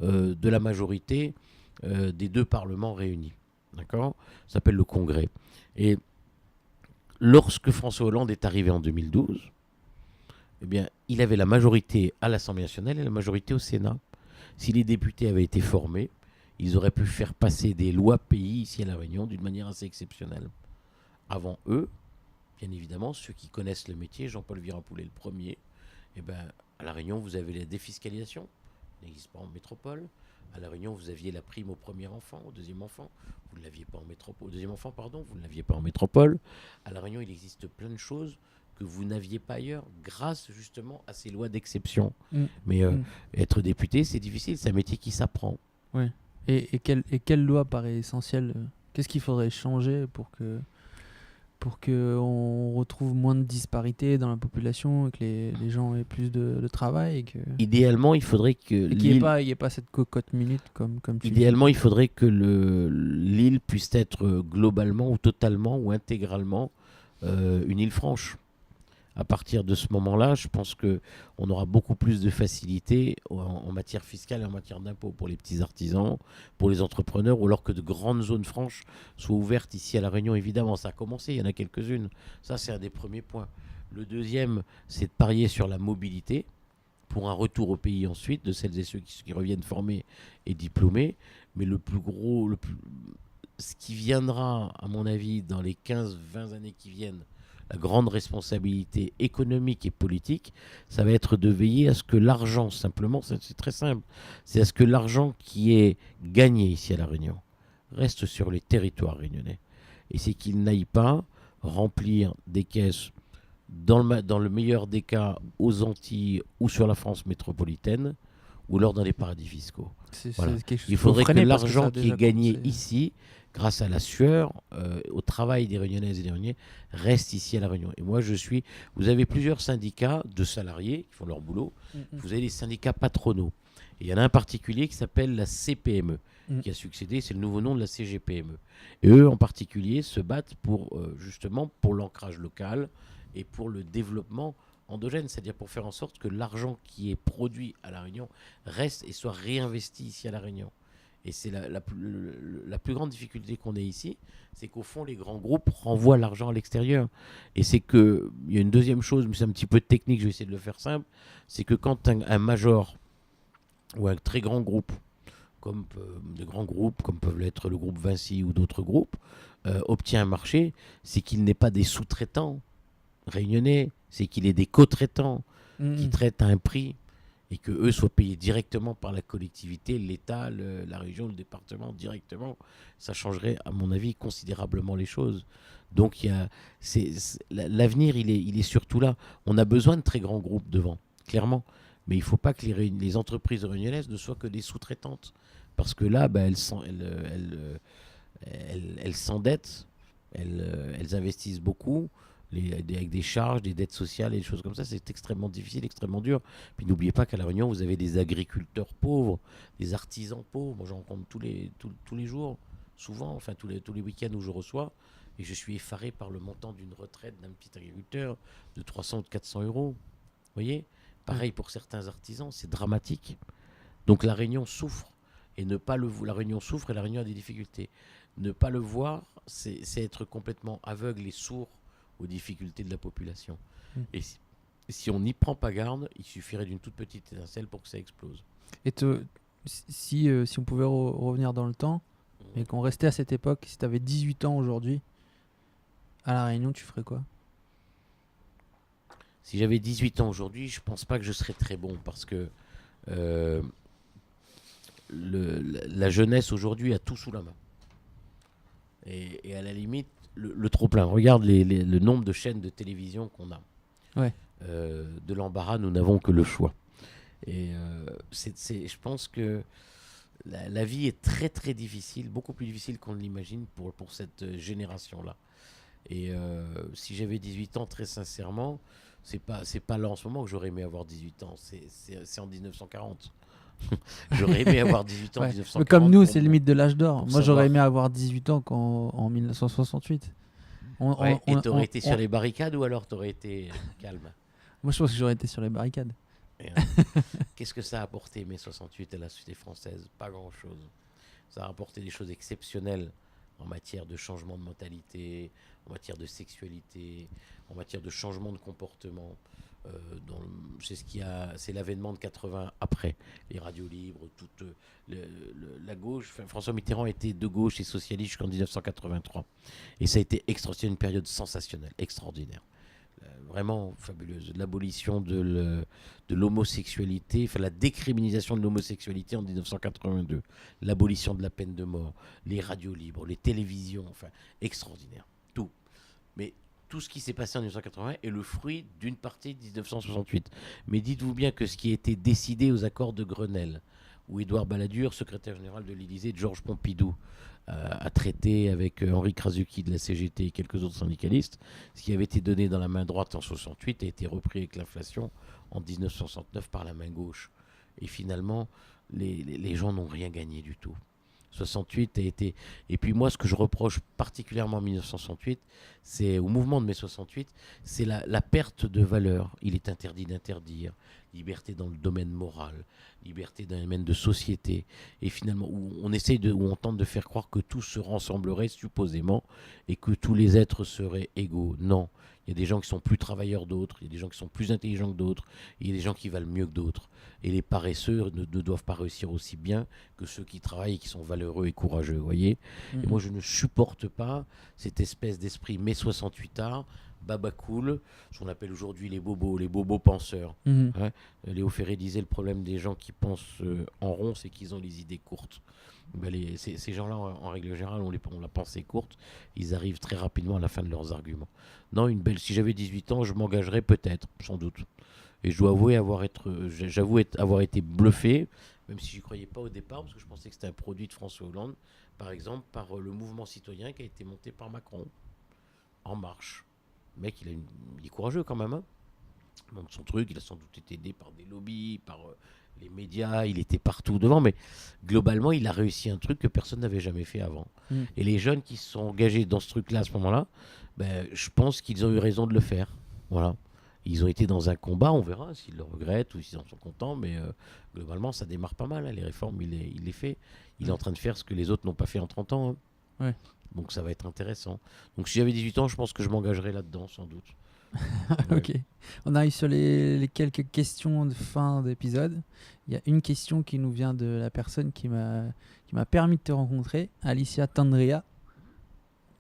de la majorité des 2 parlements réunis. D'accord ? Ça s'appelle le Congrès. Et lorsque François Hollande est arrivé en 2012, eh bien, il avait la majorité à l'Assemblée nationale et la majorité au Sénat. Si les députés avaient été formés, ils auraient pu faire passer des lois pays ici à La Réunion d'une manière assez exceptionnelle. Avant eux, bien évidemment, ceux qui connaissent le métier, Jean-Paul Virapollet le premier, à La Réunion, vous avez la défiscalisation, qui n'existe pas en métropole. À La Réunion, vous aviez la prime au premier enfant, au deuxième enfant. Vous ne l'aviez pas en métropole. Au deuxième enfant, pardon, vous ne l'aviez pas en métropole. À La Réunion, il existe plein de choses que vous n'aviez pas ailleurs, grâce justement à ces lois d'exception. Mais être député, c'est difficile. C'est un métier qui s'apprend. Ouais. Et quelle loi paraît essentielle Qu'est-ce qu'il faudrait changer pour que on retrouve moins de disparités dans la population et que les gens aient plus de travail et que Idéalement, il faudrait que qu'il n'y ait pas cette cocotte minute comme tu dis. idéalement, il faudrait que l'île puisse être globalement ou totalement ou intégralement une île franche. À partir de ce moment-là, je pense qu'on aura beaucoup plus de facilité en matière fiscale et en matière d'impôts pour les petits artisans, pour les entrepreneurs, ou alors que de grandes zones franches soient ouvertes ici à La Réunion. Évidemment, ça a commencé, il y en a quelques-unes. Ça, c'est un des premiers points. Le deuxième, c'est de parier sur la mobilité pour un retour au pays ensuite de celles et ceux qui reviennent formés et diplômés. Mais ce qui viendra, à mon avis, dans les 15-20 années qui viennent, la grande responsabilité économique et politique, ça va être de veiller à ce que l'argent, simplement, c'est très simple, c'est à ce que l'argent qui est gagné ici à La Réunion reste sur les territoires réunionnais. Et c'est qu'il n'aille pas remplir des caisses, dans le meilleur des cas, aux Antilles ou sur la France métropolitaine, ou alors dans les paradis fiscaux. Voilà. Il faudrait que l'argent qui est gagné ici, grâce à la sueur, au travail des Réunionnaises et des Réunionnais, reste ici à La Réunion. Et moi, vous avez plusieurs syndicats de salariés qui font leur boulot. Vous avez les syndicats patronaux. Et il y en a un particulier qui s'appelle la CPME, qui a succédé, c'est le nouveau nom de la CGPME. Et eux, en particulier, se battent justement pour l'ancrage local et pour le développement endogène, c'est-à-dire pour faire en sorte que l'argent qui est produit à La Réunion reste et soit réinvesti ici à La Réunion. Et c'est la plus grande difficulté qu'on ait ici, c'est qu'au fond, les grands groupes renvoient l'argent à l'extérieur. Et c'est qu'il y a une deuxième chose, mais c'est un petit peu technique, je vais essayer de le faire simple, c'est que quand un major ou un très grand groupe, comme de grands groupes, comme peuvent l'être le groupe Vinci ou d'autres groupes, obtient un marché, c'est qu'il n'est pas des sous-traitants réunionnais, c'est qu'il est des co-traitants qui traitent à un prix et que eux soient payés directement par la collectivité, l'État, la région, le département directement. Ça changerait, à mon avis, considérablement les choses. Donc l'avenir, il est surtout là. On a besoin de très grands groupes devant, clairement. Mais il ne faut pas que les entreprises réunionnaises ne soient que des sous-traitantes. Parce que là, elles s'endettent, elles investissent beaucoup, avec des charges, des dettes sociales et des choses comme ça. C'est extrêmement difficile, extrêmement dur. Puis n'oubliez pas qu'à La Réunion, vous avez des agriculteurs pauvres, des artisans pauvres. Moi, j'en rencontre tous les jours, souvent, enfin tous les week-ends où je reçois. Et je suis effaré par le montant d'une retraite d'un petit agriculteur de 300 ou de 400 euros. Vous voyez ? Pareil pour certains artisans, c'est dramatique. Donc La Réunion souffre. Et ne pas La Réunion souffre et La Réunion a des difficultés. Ne pas le voir, c'est être complètement aveugle et sourd aux difficultés de la population. Et si on n'y prend pas garde, il suffirait d'une toute petite étincelle pour que ça explose. Et si on pouvait revenir dans le temps, et qu'on restait à cette époque, si tu avais 18 ans aujourd'hui, à La Réunion, tu ferais quoi ? Si j'avais 18 ans aujourd'hui, je pense pas que je serais très bon parce que la jeunesse aujourd'hui a tout sous la main. Et à la limite, le trop-plein. Regarde le nombre de chaînes de télévision qu'on a. Ouais. De l'embarras, nous n'avons que le choix. Et je pense que la vie est très très difficile, beaucoup plus difficile qu'on ne l'imagine pour cette génération-là. Et si j'avais 18 ans, très sincèrement, c'est pas là en ce moment que j'aurais aimé avoir 18 ans. C'est en 1940. J'aurais aimé avoir 18 ans en 1940. Mais comme nous, c'est limite de l'âge d'or. Moi, j'aurais savoir. aimé avoir 18 ans en 1968. Et t'aurais été sur les barricades ou alors t'aurais été calme? Moi, je pense que j'aurais été sur les barricades. Qu'est-ce que ça a apporté, mai 68, à la société française? Pas grand-chose. Ça a apporté des choses exceptionnelles en matière de changement de mentalité, en matière de sexualité, en matière de changement de comportement. C'est l'avènement de 80 après les radios libres, toute la gauche. François Mitterrand était de gauche et socialiste jusqu'en 1983, et ça a été une période sensationnelle, extraordinaire. vraiment fabuleuse, l'abolition de l'homosexualité, enfin la décriminalisation de l'homosexualité en 1982, l'abolition de la peine de mort, les radios libres, les télévisions, enfin extraordinaire, tout. Mais tout ce qui s'est passé en 1980 est le fruit d'une partie de 1968. Mais dites-vous bien que ce qui a été décidé aux accords de Grenelle, où Édouard Balladur, secrétaire général de l'Élysée, de Georges Pompidou, a traité avec Henri Krasuki de la CGT et quelques autres syndicalistes, ce qui avait été donné dans la main droite en 68 a été repris avec l'inflation en 1969 par la main gauche. Et finalement, les gens n'ont rien gagné du tout. 68 a été... Et puis moi, ce que je reproche particulièrement en 1968, c'est au mouvement de mai 68, c'est la perte de valeur. Il est interdit d'interdire. Liberté dans le domaine moral, liberté dans le domaine de société. Et finalement, où on tente de faire croire que tout se rassemblerait supposément et que tous les êtres seraient égaux. Non. Il y a des gens qui sont plus travailleurs d'autres, il y a des gens qui sont plus intelligents que d'autres, il y a des gens qui valent mieux que d'autres. Et les paresseux ne doivent pas réussir aussi bien que ceux qui travaillent et qui sont valeureux et courageux, vous voyez. Et moi, je ne supporte pas cette espèce d'esprit mai 68 art, baba cool, ce qu'on appelle aujourd'hui les bobos penseurs. Hein. Léo Ferré disait le problème des gens qui pensent en rond, c'est qu'ils ont les idées courtes. Ben ces gens-là, en règle générale, ont la pensée courte, ils arrivent très rapidement à la fin de leurs arguments. Non, si j'avais 18 ans, je m'engagerais peut-être, sans doute. Et je dois avouer avoir été bluffé, même si je n'y croyais pas au départ, parce que je pensais que c'était un produit de François Hollande, par exemple, par le mouvement citoyen qui a été monté par Macron, En Marche. Le mec, il est courageux quand même. Hein. Donc son truc, il a sans doute été aidé par des lobbies, par les médias, il était partout devant, mais globalement, il a réussi un truc que personne n'avait jamais fait avant. Et les jeunes qui se sont engagés dans ce truc-là à ce moment-là, ben, je pense qu'ils ont eu raison de le faire. Voilà. Ils ont été dans un combat, on verra s'ils le regrettent ou s'ils en sont contents, mais globalement, ça démarre pas mal. Hein, les réformes, il les fait. Il est en train de faire ce que les autres n'ont pas fait en 30 ans. Hein. Ouais. Donc ça va être intéressant. Donc si j'avais 18 ans, je pense que je m'engagerais là-dedans, sans doute. Ouais. Ok. On arrive sur les quelques questions de fin d'épisode. Il y a une question qui nous vient de la personne qui m'a permis de te rencontrer, Alicia Tandrea,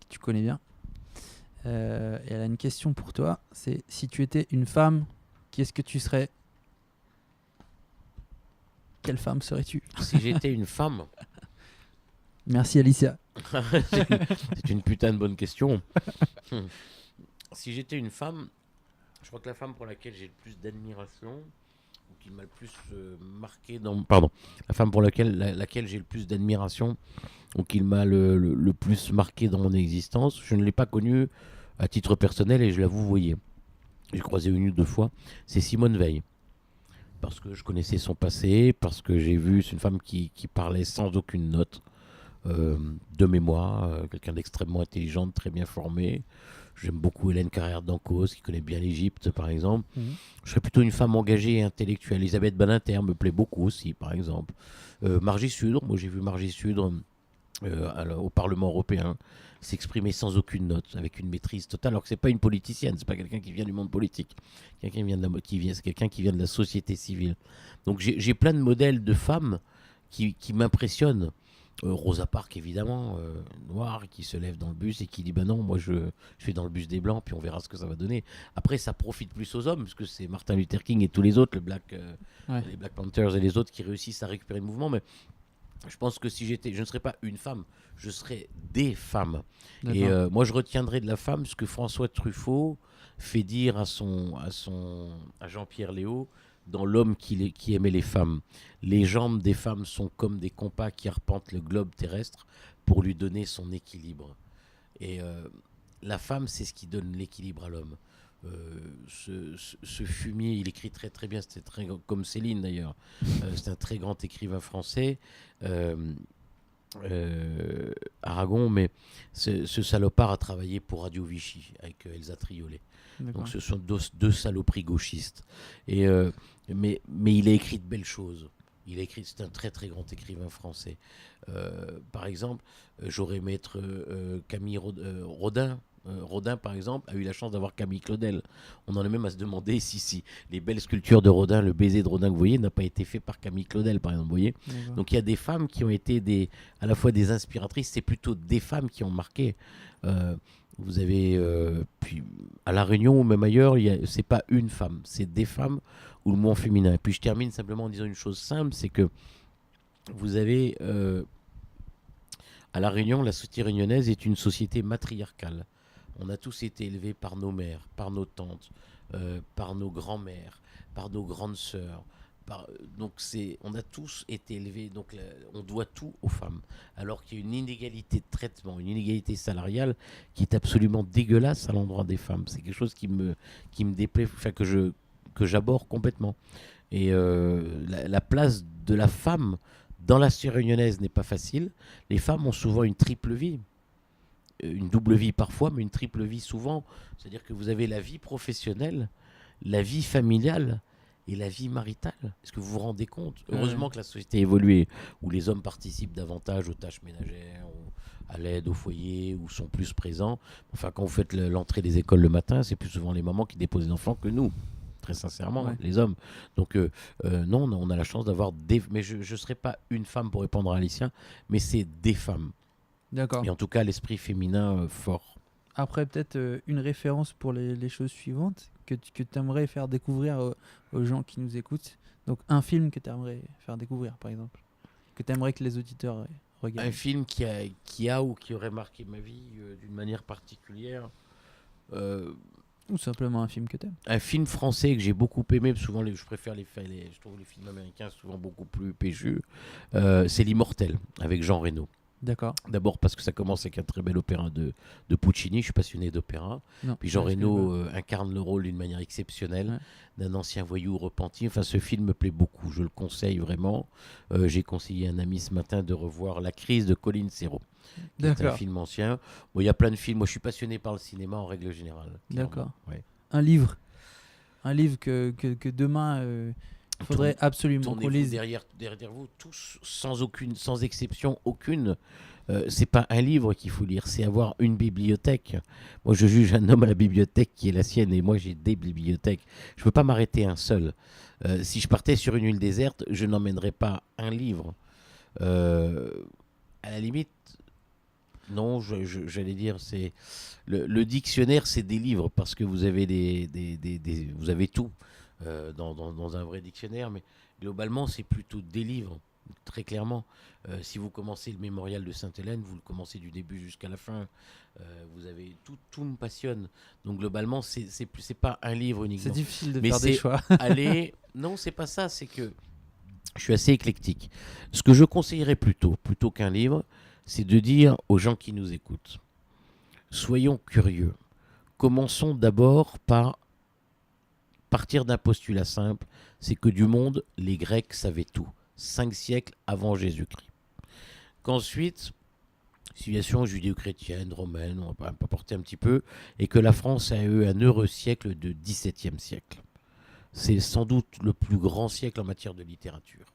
que tu connais bien. Et elle a une question pour toi. C'est si tu étais une femme, qui est-ce que tu serais? Quelle femme serais-tu? Si j'étais une femme, Merci Alicia. c'est une putain de bonne question. Si j'étais une femme, je crois que la femme pour laquelle j'ai le plus d'admiration, ou qui m'a le plus marqué dans... Pardon. La femme pour laquelle j'ai le plus d'admiration, ou qui m'a le plus marqué dans mon existence, je ne l'ai pas connue à titre personnel, et je l'avoue, vous voyez, j'ai croisé une ou deux fois, c'est Simone Veil. Parce que je connaissais son passé, parce que j'ai vu, c'est une femme qui parlait sans aucune note, de mémoire, quelqu'un d'extrêmement intelligente, très bien formé. J'aime beaucoup Hélène Carrère d'Ancos, qui connaît bien l'Égypte, par exemple. Je serais plutôt une femme engagée et intellectuelle. Elisabeth Badinter me plaît beaucoup aussi, par exemple. Margie Sudre, moi j'ai vu Margie Sudre au Parlement européen s'exprimer sans aucune note, avec une maîtrise totale, alors que c'est pas une politicienne, c'est pas quelqu'un qui vient du monde politique, c'est quelqu'un qui vient de la société civile. Donc j'ai plein de modèles de femmes qui m'impressionnent. Rosa Parks, évidemment, noire, qui se lève dans le bus et qui dit ben non, moi je suis dans le bus des Blancs, puis on verra ce que ça va donner. Après, ça profite plus aux hommes, parce que c'est Martin Luther King et tous les autres, les Black Panthers et les autres qui réussissent à récupérer le mouvement. Mais je pense que si je ne serais pas une femme, je serais des femmes. D'accord. Et moi, je retiendrai de la femme ce que François Truffaut fait dire à Jean-Pierre Léaud dans L'homme qui aimait les femmes. Les jambes des femmes sont comme des compas qui arpentent le globe terrestre pour lui donner son équilibre. Et la femme, c'est ce qui donne l'équilibre à l'homme. Ce fumier, il écrit très très bien, c'était très, comme Céline d'ailleurs. C'est un très grand écrivain français, Aragon, mais ce salopard a travaillé pour Radio Vichy avec Elsa Triolet. D'accord. Donc ce sont deux saloperies gauchistes. Et, mais il a écrit de belles choses. C'est un très très grand écrivain français. Par exemple, j'aurais aimé être Camille Rodin. Rodin, par exemple, a eu la chance d'avoir Camille Claudel. On en est même à se demander si les belles sculptures de Rodin, le baiser de Rodin que vous voyez, n'a pas été fait par Camille Claudel, par exemple. Vous voyez. Donc il y a des femmes qui ont été à la fois des inspiratrices, c'est plutôt des femmes qui ont marqué. Vous avez, puis à La Réunion ou même ailleurs, c'est pas une femme, c'est des femmes ou le mot féminin. Et puis je termine simplement en disant une chose simple, c'est que vous avez à La Réunion, la société réunionnaise est une société matriarcale. On a tous été élevés par nos mères, par nos tantes, par nos grands-mères, par nos grandes sœurs. Donc on a tous été élevés, donc on doit tout aux femmes. Alors qu'il y a une inégalité de traitement, une inégalité salariale qui est absolument dégueulasse à l'endroit des femmes. C'est quelque chose qui me déplaît, enfin, que j'aborde complètement. Et la place de la femme dans la société réunionnaise n'est pas facile. Les femmes ont souvent une triple vie. Une double vie parfois, mais une triple vie souvent. C'est-à-dire que vous avez la vie professionnelle, la vie familiale et la vie maritale. Est-ce que vous vous rendez compte ? Heureusement que la société a évolué, où les hommes participent davantage aux tâches ménagères, à l'aide au foyer, où sont plus présents. Enfin, quand vous faites l'entrée des écoles le matin, c'est plus souvent les mamans qui déposent les enfants que nous. Très sincèrement, les hommes. Donc, non, on a la chance d'avoir des... Mais je ne serais pas une femme pour répondre à Alicien, mais c'est des femmes. D'accord. Et en tout cas, l'esprit féminin fort. Après, peut-être une référence pour les choses suivantes que tu aimerais faire découvrir aux gens qui nous écoutent. Donc, un film que tu aimerais faire découvrir, par exemple. Que tu aimerais que les auditeurs regardent. Un film qui a ou qui aurait marqué ma vie d'une manière particulière. Ou simplement un film que tu aimes. Un film français que j'ai beaucoup aimé, souvent je préfère je trouve les films américains souvent beaucoup plus péchus, c'est L'Immortel, avec Jean Reno. D'accord. D'abord parce que ça commence avec un très bel opéra de Puccini, je suis passionné d'opéra. Non, Puis Jean Reno incarne le rôle d'une manière exceptionnelle, d'un ancien voyou repenti. Enfin, ce film me plaît beaucoup, je le conseille vraiment. J'ai conseillé à un ami ce matin de revoir La crise de Colin Serrault. C'est un film ancien. Bon, il y a plein de films. Moi, je suis passionné par le cinéma en règle générale. D'accord. Ouais. Un livre que demain il faudrait absolument qu'on lise. Derrière vous, tous, sans exception aucune. C'est pas un livre qu'il faut lire, c'est avoir une bibliothèque. Moi, je juge un homme à la bibliothèque qui est la sienne, et moi, j'ai des bibliothèques. Je peux pas m'arrêter un seul. Si je partais sur une île déserte, je n'emmènerais pas un livre. À la limite, non, j'allais dire, c'est le dictionnaire, c'est des livres parce que vous avez vous avez tout dans un vrai dictionnaire, mais globalement, c'est plutôt des livres. Très clairement, si vous commencez le mémorial de Sainte-Hélène, vous le commencez du début jusqu'à la fin. Vous avez tout me passionne. Donc globalement, c'est pas un livre uniquement. C'est difficile de faire des choix. Non, c'est pas ça. C'est que je suis assez éclectique. Ce que je conseillerais plutôt qu'un livre, c'est de dire aux gens qui nous écoutent, soyons curieux. Commençons d'abord par partir d'un postulat simple, c'est que du monde, les Grecs savaient tout. 5 siècles avant Jésus-Christ. Qu'ensuite, civilisation judéo-chrétienne, romaine, on va porter un petit peu, et que la France a eu un heureux siècle de XVIIe siècle. C'est sans doute le plus grand siècle en matière de littérature.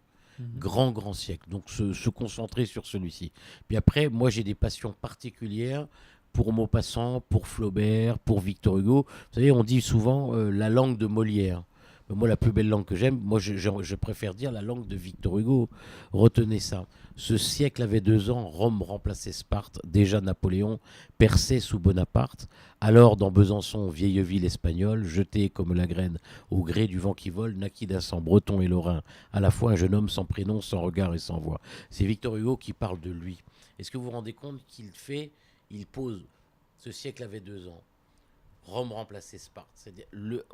Grand siècle. Donc se concentrer sur celui-ci. Puis après, moi j'ai des passions particulières pour Maupassant, pour Flaubert, pour Victor Hugo. Vous savez, on dit souvent la langue de Molière. Moi, la plus belle langue que j'aime, moi, je préfère dire la langue de Victor Hugo. Retenez ça. Ce siècle avait 2 ans, Rome remplaçait Sparte, déjà Napoléon perçait sous Bonaparte. Alors, dans Besançon, vieille ville espagnole, jetée comme la graine au gré du vent qui vole, naquit d'un sang breton et lorrain, à la fois un jeune homme sans prénom, sans regard et sans voix. C'est Victor Hugo qui parle de lui. Est-ce que vous vous rendez compte il pose, ce siècle avait 2 ans. Rome remplaçait Sparte. C'est-à-dire,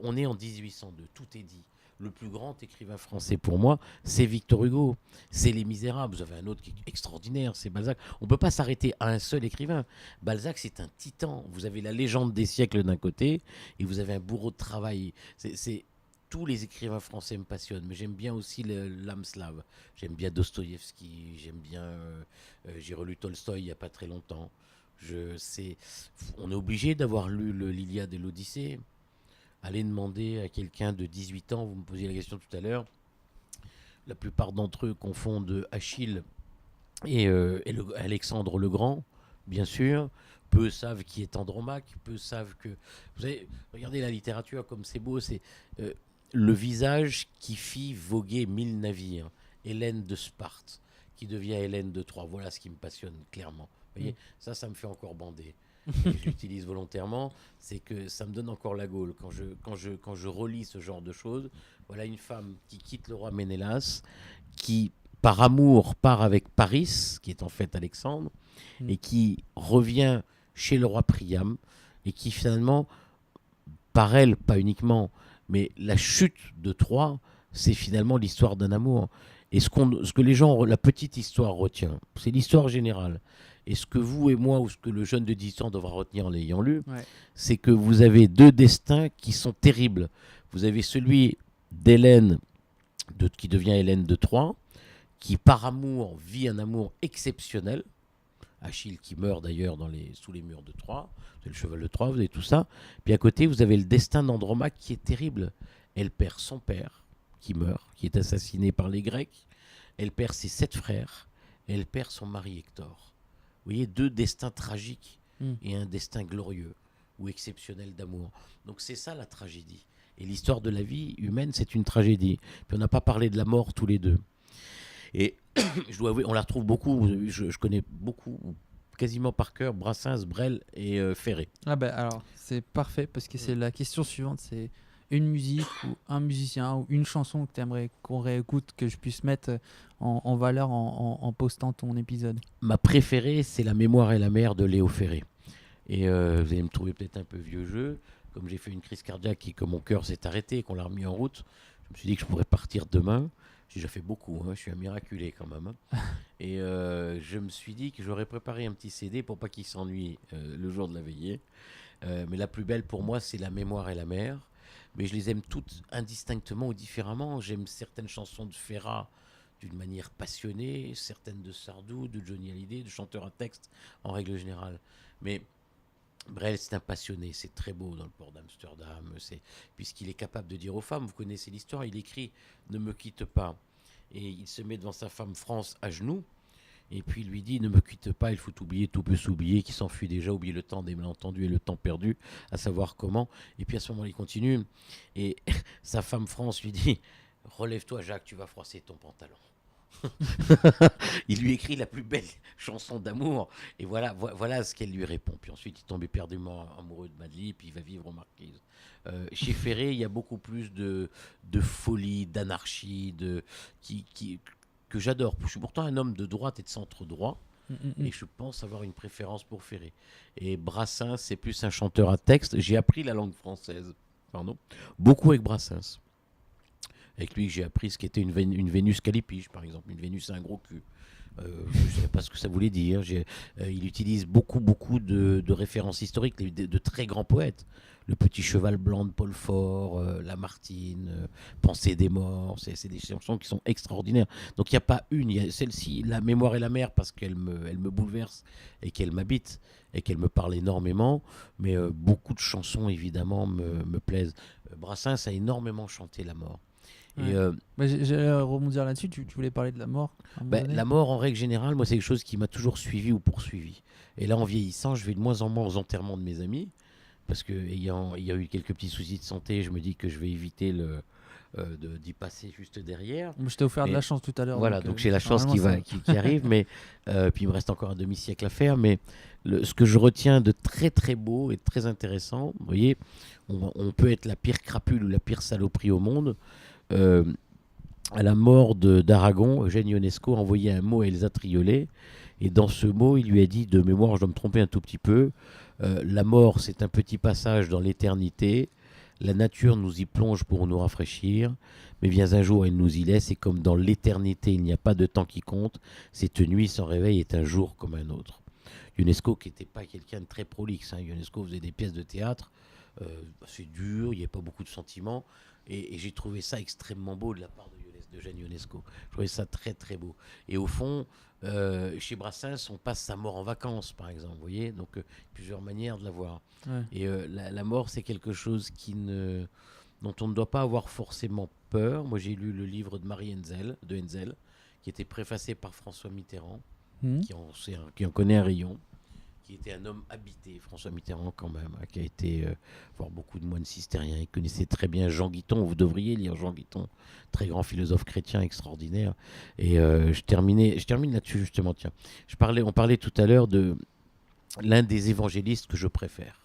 on est en 1802, tout est dit. Le plus grand écrivain français pour moi, c'est Victor Hugo. C'est Les Misérables. Vous avez un autre qui est extraordinaire, c'est Balzac. On ne peut pas s'arrêter à un seul écrivain. Balzac, c'est un titan. Vous avez la légende des siècles d'un côté et vous avez un bourreau de travail. Tous les écrivains français me passionnent, mais j'aime bien aussi l'âme slave. J'aime bien Dostoïevski, j'ai relu Tolstoï il n'y a pas très longtemps. On est obligé d'avoir lu l'Iliade et l'Odyssée. Allez demander à quelqu'un de 18 ans, vous me posiez la question tout à l'heure, la plupart d'entre eux confondent Achille et Alexandre le Grand, bien sûr. Peu savent qui est Andromaque, peu savent que... Vous savez, regardez la littérature comme c'est beau, c'est le visage qui fit voguer 1000 navires, Hélène de Sparte, qui devient Hélène de Troie. Voilà ce qui me passionne clairement. Vous voyez, ça me fait encore bander. et je l'utilise volontairement, c'est que ça me donne encore la gaule. Quand je relis ce genre de choses, voilà une femme qui quitte le roi Ménélas, qui, par amour, part avec Paris, qui est en fait Alexandre, et qui revient chez le roi Priam, et qui finalement, par elle, pas uniquement, mais la chute de Troie, c'est finalement l'histoire d'un amour. Et ce que les gens, la petite histoire retient, c'est l'histoire générale. Et ce que vous et moi, ou ce que le jeune de 10 ans devra retenir en l'ayant lu, c'est que vous avez deux destins qui sont terribles. Vous avez celui d'Hélène, qui devient Hélène de Troie, qui par amour vit un amour exceptionnel. Achille qui meurt d'ailleurs sous les murs de Troie. Vous avez le cheval de Troie, vous avez tout ça. Puis à côté, vous avez le destin d'Andromaque qui est terrible. Elle perd son père, qui meurt, qui est assassiné par les Grecs. Elle perd ses 7 frères. Elle perd son mari Hector. Vous voyez, 2 destins tragiques et un destin glorieux ou exceptionnel d'amour. Donc c'est ça la tragédie. Et l'histoire de la vie humaine, c'est une tragédie. Puis on n'a pas parlé de la mort tous les deux. Et je dois avouer, on la retrouve beaucoup. Je connais beaucoup, quasiment par cœur, Brassens, Brel et Ferré. Ah ben alors, c'est parfait parce que c'est la question suivante, c'est une musique ou un musicien ou une chanson que tu aimerais qu'on réécoute, que je puisse mettre en valeur en postant ton épisode. Ma préférée, c'est La mémoire et la mer de Léo Ferré. Et vous allez me trouver peut-être un peu vieux jeu. Comme j'ai fait une crise cardiaque et que mon cœur s'est arrêté et qu'on l'a remis en route, je me suis dit que je pourrais partir demain. J'ai déjà fait beaucoup, je suis un miraculé quand même. Et je me suis dit que j'aurais préparé un petit CD pour pas qu'il s'ennuie le jour de la veillée. Mais la plus belle pour moi, c'est La mémoire et la mer. Mais je les aime toutes indistinctement ou différemment. J'aime certaines chansons de Ferrat d'une manière passionnée, certaines de Sardou, de Johnny Hallyday, de chanteurs à texte en règle générale. Mais Brel, c'est un passionné, c'est très beau dans le port d'Amsterdam, puisqu'il est capable de dire aux femmes, vous connaissez l'histoire, il écrit « Ne me quitte pas ». Et il se met devant sa femme France à genoux, et puis il lui dit « Ne me quitte pas, il faut oublier, tout peut s'oublier, qui s'enfuit déjà, oublier le temps des malentendus et le temps perdu, à savoir comment ». Et puis à ce moment-là, il continue, et sa femme France lui dit « Relève-toi Jacques, tu vas froisser ton pantalon ». Il lui écrit la plus belle chanson d'amour et voilà ce qu'elle lui répond. Puis ensuite il tombe éperdument amoureux de Madeleine, puis il va vivre aux Marquises. Chez Ferré, il y a beaucoup plus de folie, d'anarchie, que j'adore. Je suis pourtant un homme de droite et de centre droit, et je pense avoir une préférence pour Ferré. Et Brassens, c'est plus un chanteur à texte. J'ai appris la langue française, beaucoup avec Brassens. Avec lui, j'ai appris ce qu'était une Vénus calipiche, par exemple. Une Vénus a un gros cul. Je ne savais pas ce que ça voulait dire. Il utilise beaucoup de références historiques, de très grands poètes. Le Petit Cheval Blanc de Paul Fort, Lamartine, Pensée des morts. C'est des chansons qui sont extraordinaires. Donc il n'y a pas une. Il y a celle-ci, La mémoire et la mer, parce qu'elle me bouleverse et qu'elle m'habite et qu'elle me parle énormément. Mais beaucoup de chansons, évidemment, me plaisent. Brassens a énormément chanté la mort. Ouais. J'allais rebondir là-dessus, tu voulais parler de la mort la mort, en règle générale, moi, c'est quelque chose qui m'a toujours suivi ou poursuivi. Et là, en vieillissant, je vais de moins en moins aux enterrements de mes amis, parce qu'il y a eu quelques petits soucis de santé, je me dis que je vais éviter d'y passer juste derrière. Je t'ai offert de la chance tout à l'heure. Voilà, donc j'ai la chance qui arrive, mais puis il me reste encore un demi-siècle à faire, mais ce que je retiens de très très beau et de très intéressant, vous voyez, on peut être la pire crapule ou la pire saloperie au monde. À la mort d'Aragon, Eugène Ionesco a envoyé un mot à Elsa Triolet, et dans ce mot, il lui a dit, de mémoire, je dois me tromper un tout petit peu, la mort, c'est un petit passage dans l'éternité, la nature nous y plonge pour nous rafraîchir, mais vient un jour, elle nous y laisse, et comme dans l'éternité, il n'y a pas de temps qui compte, cette nuit sans réveil est un jour comme un autre. Ionesco, qui n'était pas quelqu'un de très prolixe, Ionesco faisait des pièces de théâtre, c'est dur, il n'y avait pas beaucoup de sentiments, et j'ai trouvé ça extrêmement beau de la part d'Eugène Ionesco. Je trouvais ça très très beau. Et au fond, chez Brassens, on passe sa mort en vacances, par exemple. Vous voyez, donc plusieurs manières de la voir. Ouais. Et la mort, c'est quelque chose dont on ne doit pas avoir forcément peur. Moi, j'ai lu le livre de Marie Henzel, qui était préfacé par François Mitterrand, qui en connaît un rayon, qui était un homme habité, François Mitterrand quand même, qui a été voir beaucoup de moines cistériens. Il connaissait très bien Jean Guiton, vous devriez lire Jean Guiton, très grand philosophe chrétien extraordinaire. Et je termine là-dessus justement. Tiens, on parlait tout à l'heure de l'un des évangélistes que je préfère.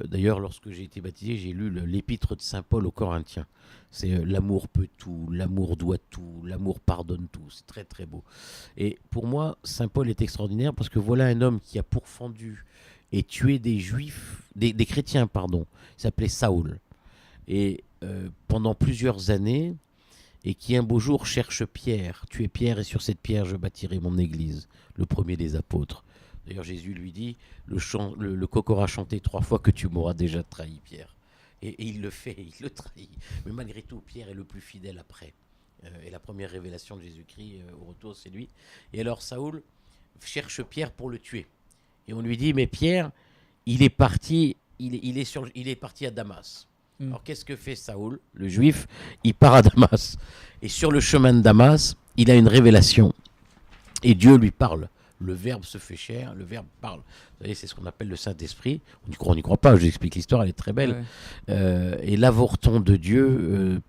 D'ailleurs, lorsque j'ai été baptisé, j'ai lu l'épître de Saint Paul aux Corinthiens. C'est l'amour peut tout, l'amour doit tout, l'amour pardonne tout. C'est très très beau. Et pour moi, Saint Paul est extraordinaire parce que voilà un homme qui a pourfendu et tué des juifs, des chrétiens, pardon. Il s'appelait Saoul. Et pendant plusieurs années, et qui un beau jour cherche Pierre. Tu es Pierre et sur cette pierre je bâtirai mon église, le premier des apôtres. D'ailleurs Jésus lui dit, le coq aura chanté 3 fois que tu m'auras déjà trahi, Pierre. Et il le fait, il le trahit. Mais malgré tout, Pierre est le plus fidèle après. Et la première révélation de Jésus-Christ au retour, c'est lui. Et alors Saoul cherche Pierre pour le tuer. Et on lui dit, mais Pierre, il est parti, il est parti à Damas. Alors qu'est-ce que fait Saoul, le juif? Il part à Damas. Et sur le chemin de Damas, il a une révélation. Et Dieu lui parle. Le Verbe se fait chair, le Verbe parle. Vous savez, c'est ce qu'on appelle le Saint-Esprit. On n'y croit pas, je vous explique l'histoire, elle est très belle. Ouais. Et l'avorton de Dieu,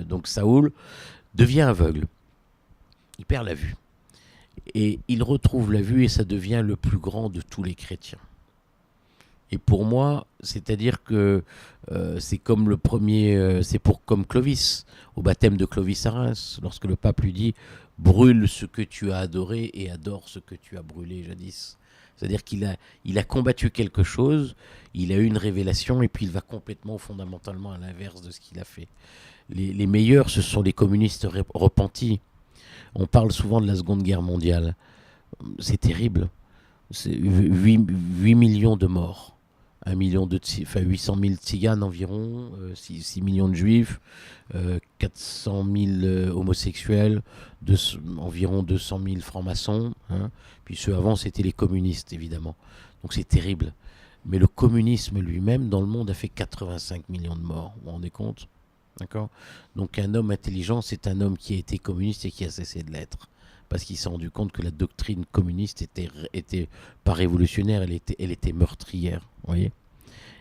donc Saoul, devient aveugle. Il perd la vue. Et il retrouve la vue et ça devient le plus grand de tous les chrétiens. Et pour moi, c'est-à-dire que c'est comme le premier, comme Clovis, au baptême de Clovis à Reims, lorsque le pape lui dit « Brûle ce que tu as adoré et adore ce que tu as brûlé jadis ». C'est-à-dire qu'il a combattu quelque chose, il a eu une révélation et puis il va complètement, fondamentalement à l'inverse de ce qu'il a fait. Les meilleurs, ce sont les communistes repentis. On parle souvent de la Seconde Guerre mondiale. C'est terrible. C'est 8 millions de morts. 800 000 tziganes environ, 6 millions de juifs, 400 000 homosexuels, environ 200 000 francs-maçons. Hein. Puis ceux avant, c'était les communistes, évidemment. Donc c'est terrible. Mais le communisme lui-même, dans le monde, a fait 85 millions de morts. Vous vous rendez compte? D'accord? Donc un homme intelligent, c'est un homme qui a été communiste et qui a cessé de l'être. Parce qu'il s'est rendu compte que la doctrine communiste était pas révolutionnaire, elle était meurtrière. Voyez.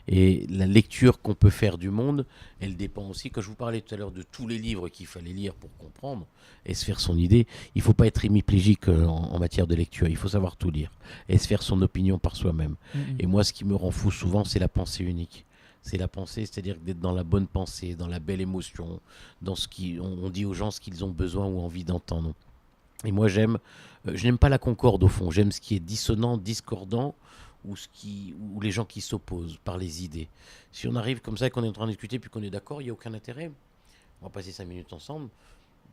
Et la lecture qu'on peut faire du monde, elle dépend aussi, quand je vous parlais tout à l'heure de tous les livres qu'il fallait lire pour comprendre et se faire son idée, il ne faut pas être hémiplégique en matière de lecture, il faut savoir tout lire et se faire son opinion par soi-même. Et moi, ce qui me rend fou souvent, c'est la pensée unique. C'est la pensée, c'est-à-dire d'être dans la bonne pensée, dans la belle émotion, dans ce on dit aux gens ce qu'ils ont besoin ou envie d'entendre. Et moi, je n'aime pas la concorde au fond. J'aime ce qui est dissonant, discordant, ou les gens qui s'opposent par les idées. Si on arrive comme ça, qu'on est en train de discuter, puis qu'on est d'accord, il n'y a aucun intérêt. On va passer 5 minutes ensemble,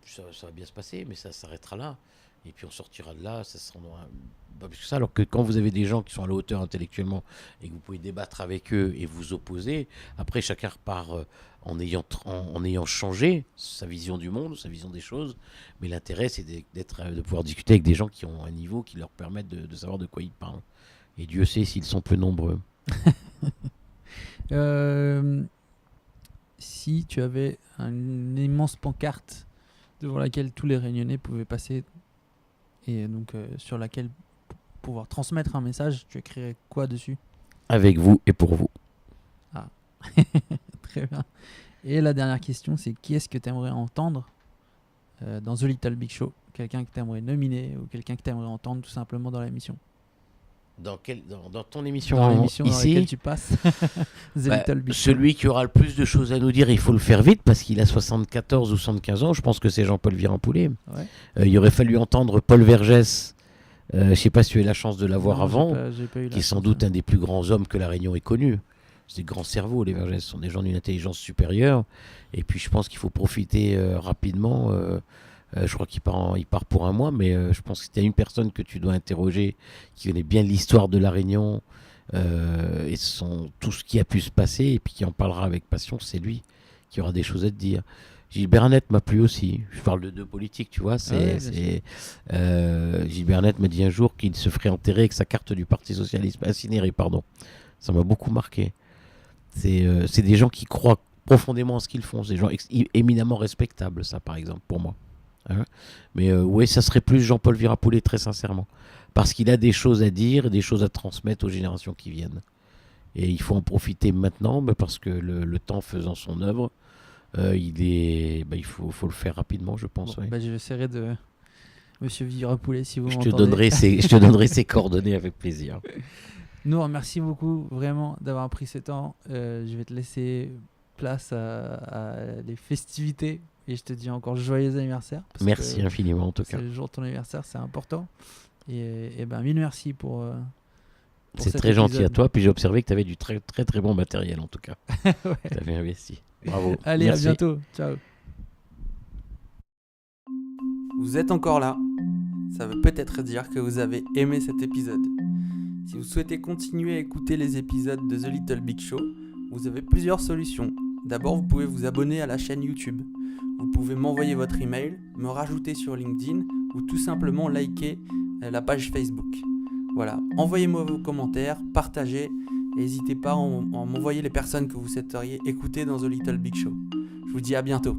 ça va bien se passer, mais ça s'arrêtera là. Et puis on sortira de là, ça sera pas plus que ça. Alors que quand vous avez des gens qui sont à la hauteur intellectuellement et que vous pouvez débattre avec eux et vous opposer, après chacun repart en ayant changé sa vision du monde, sa vision des choses. Mais l'intérêt, c'est de pouvoir discuter avec des gens qui ont un niveau qui leur permettent de savoir de quoi ils parlent. Et Dieu sait s'ils sont peu nombreux. Si tu avais une immense pancarte devant laquelle tous les Réunionnais pouvaient passer et donc sur laquelle pouvoir transmettre un message, tu écrirais quoi dessus? Avec vous et pour vous. Ah, très bien. Et la dernière question, c'est qui est-ce que tu aimerais entendre dans The Little Big Show? Quelqu'un que tu aimerais nominer ou quelqu'un que tu aimerais entendre tout simplement dans l'émission? Dans ton émission, dans l'émission ici, dans laquelle tu passes. Little Big Show. Celui qui aura le plus de choses à nous dire, il faut le faire vite parce qu'il a 74 ou 75 ans. Je pense que c'est Jean-Paul Virant-Poulet. Ouais. Il aurait fallu entendre Paul Vergès. Je ne sais pas si tu as eu la chance de l'avoir avant, j'ai pas qui est sans doute un des plus grands hommes que la Réunion ait connu. C'est des grands cerveaux, les Vergès. Ce sont des gens d'une intelligence supérieure. Et puis je pense qu'il faut profiter rapidement. Je crois qu'il part pour un mois, mais je pense que c'était une personne que tu dois interroger, qui connaît bien l'histoire de la Réunion et tout ce qui a pu se passer, et puis qui en parlera avec passion, c'est lui qui aura des choses à te dire. Gilbert Net m'a plu aussi. Je parle de deux politiques, tu vois. Gilbert Net m'a dit un jour qu'il se ferait enterrer avec sa carte du Parti Socialiste, incinérée, pardon. Ça m'a beaucoup marqué. C'est des gens qui croient profondément en ce qu'ils font. C'est des gens éminemment respectables, ça, par exemple, pour moi. Hein, mais oui, ça serait plus Jean-Paul Virant-Poulet, très sincèrement, parce qu'il a des choses à dire, des choses à transmettre aux générations qui viennent, et il faut en profiter maintenant, parce que le temps faisant son œuvre, il faut le faire rapidement, je pense. Bon, ouais. J'essaierai de Monsieur Virapoulet, si vous Je m'entendez. je te donnerai ses coordonnées avec plaisir. Nour, merci beaucoup vraiment d'avoir pris ce temps. Je vais te laisser place à les festivités et je te dis encore joyeux anniversaire. Parce Merci que infiniment en tout cas. c'est le jour de ton anniversaire, c'est important. Et ben mille merci pour C'est cet très gentil à épisode. toi. Puis j'ai observé que tu avais du très très très bon matériel en tout cas. Ouais. Tu avais investi. Bravo. Allez, Merci. à bientôt. Ciao. Vous êtes encore là. Ça veut peut-être dire que vous avez aimé cet épisode. Si vous souhaitez continuer à écouter les épisodes de The Little Big Show, vous avez plusieurs solutions. D'abord, vous pouvez vous abonner à la chaîne YouTube. Vous pouvez m'envoyer votre email, me rajouter sur LinkedIn ou tout simplement liker la page Facebook. Voilà, envoyez-moi vos commentaires, partagez et n'hésitez pas à m'envoyer les personnes que vous souhaiteriez écouter dans The Little Big Show. Je vous dis à bientôt.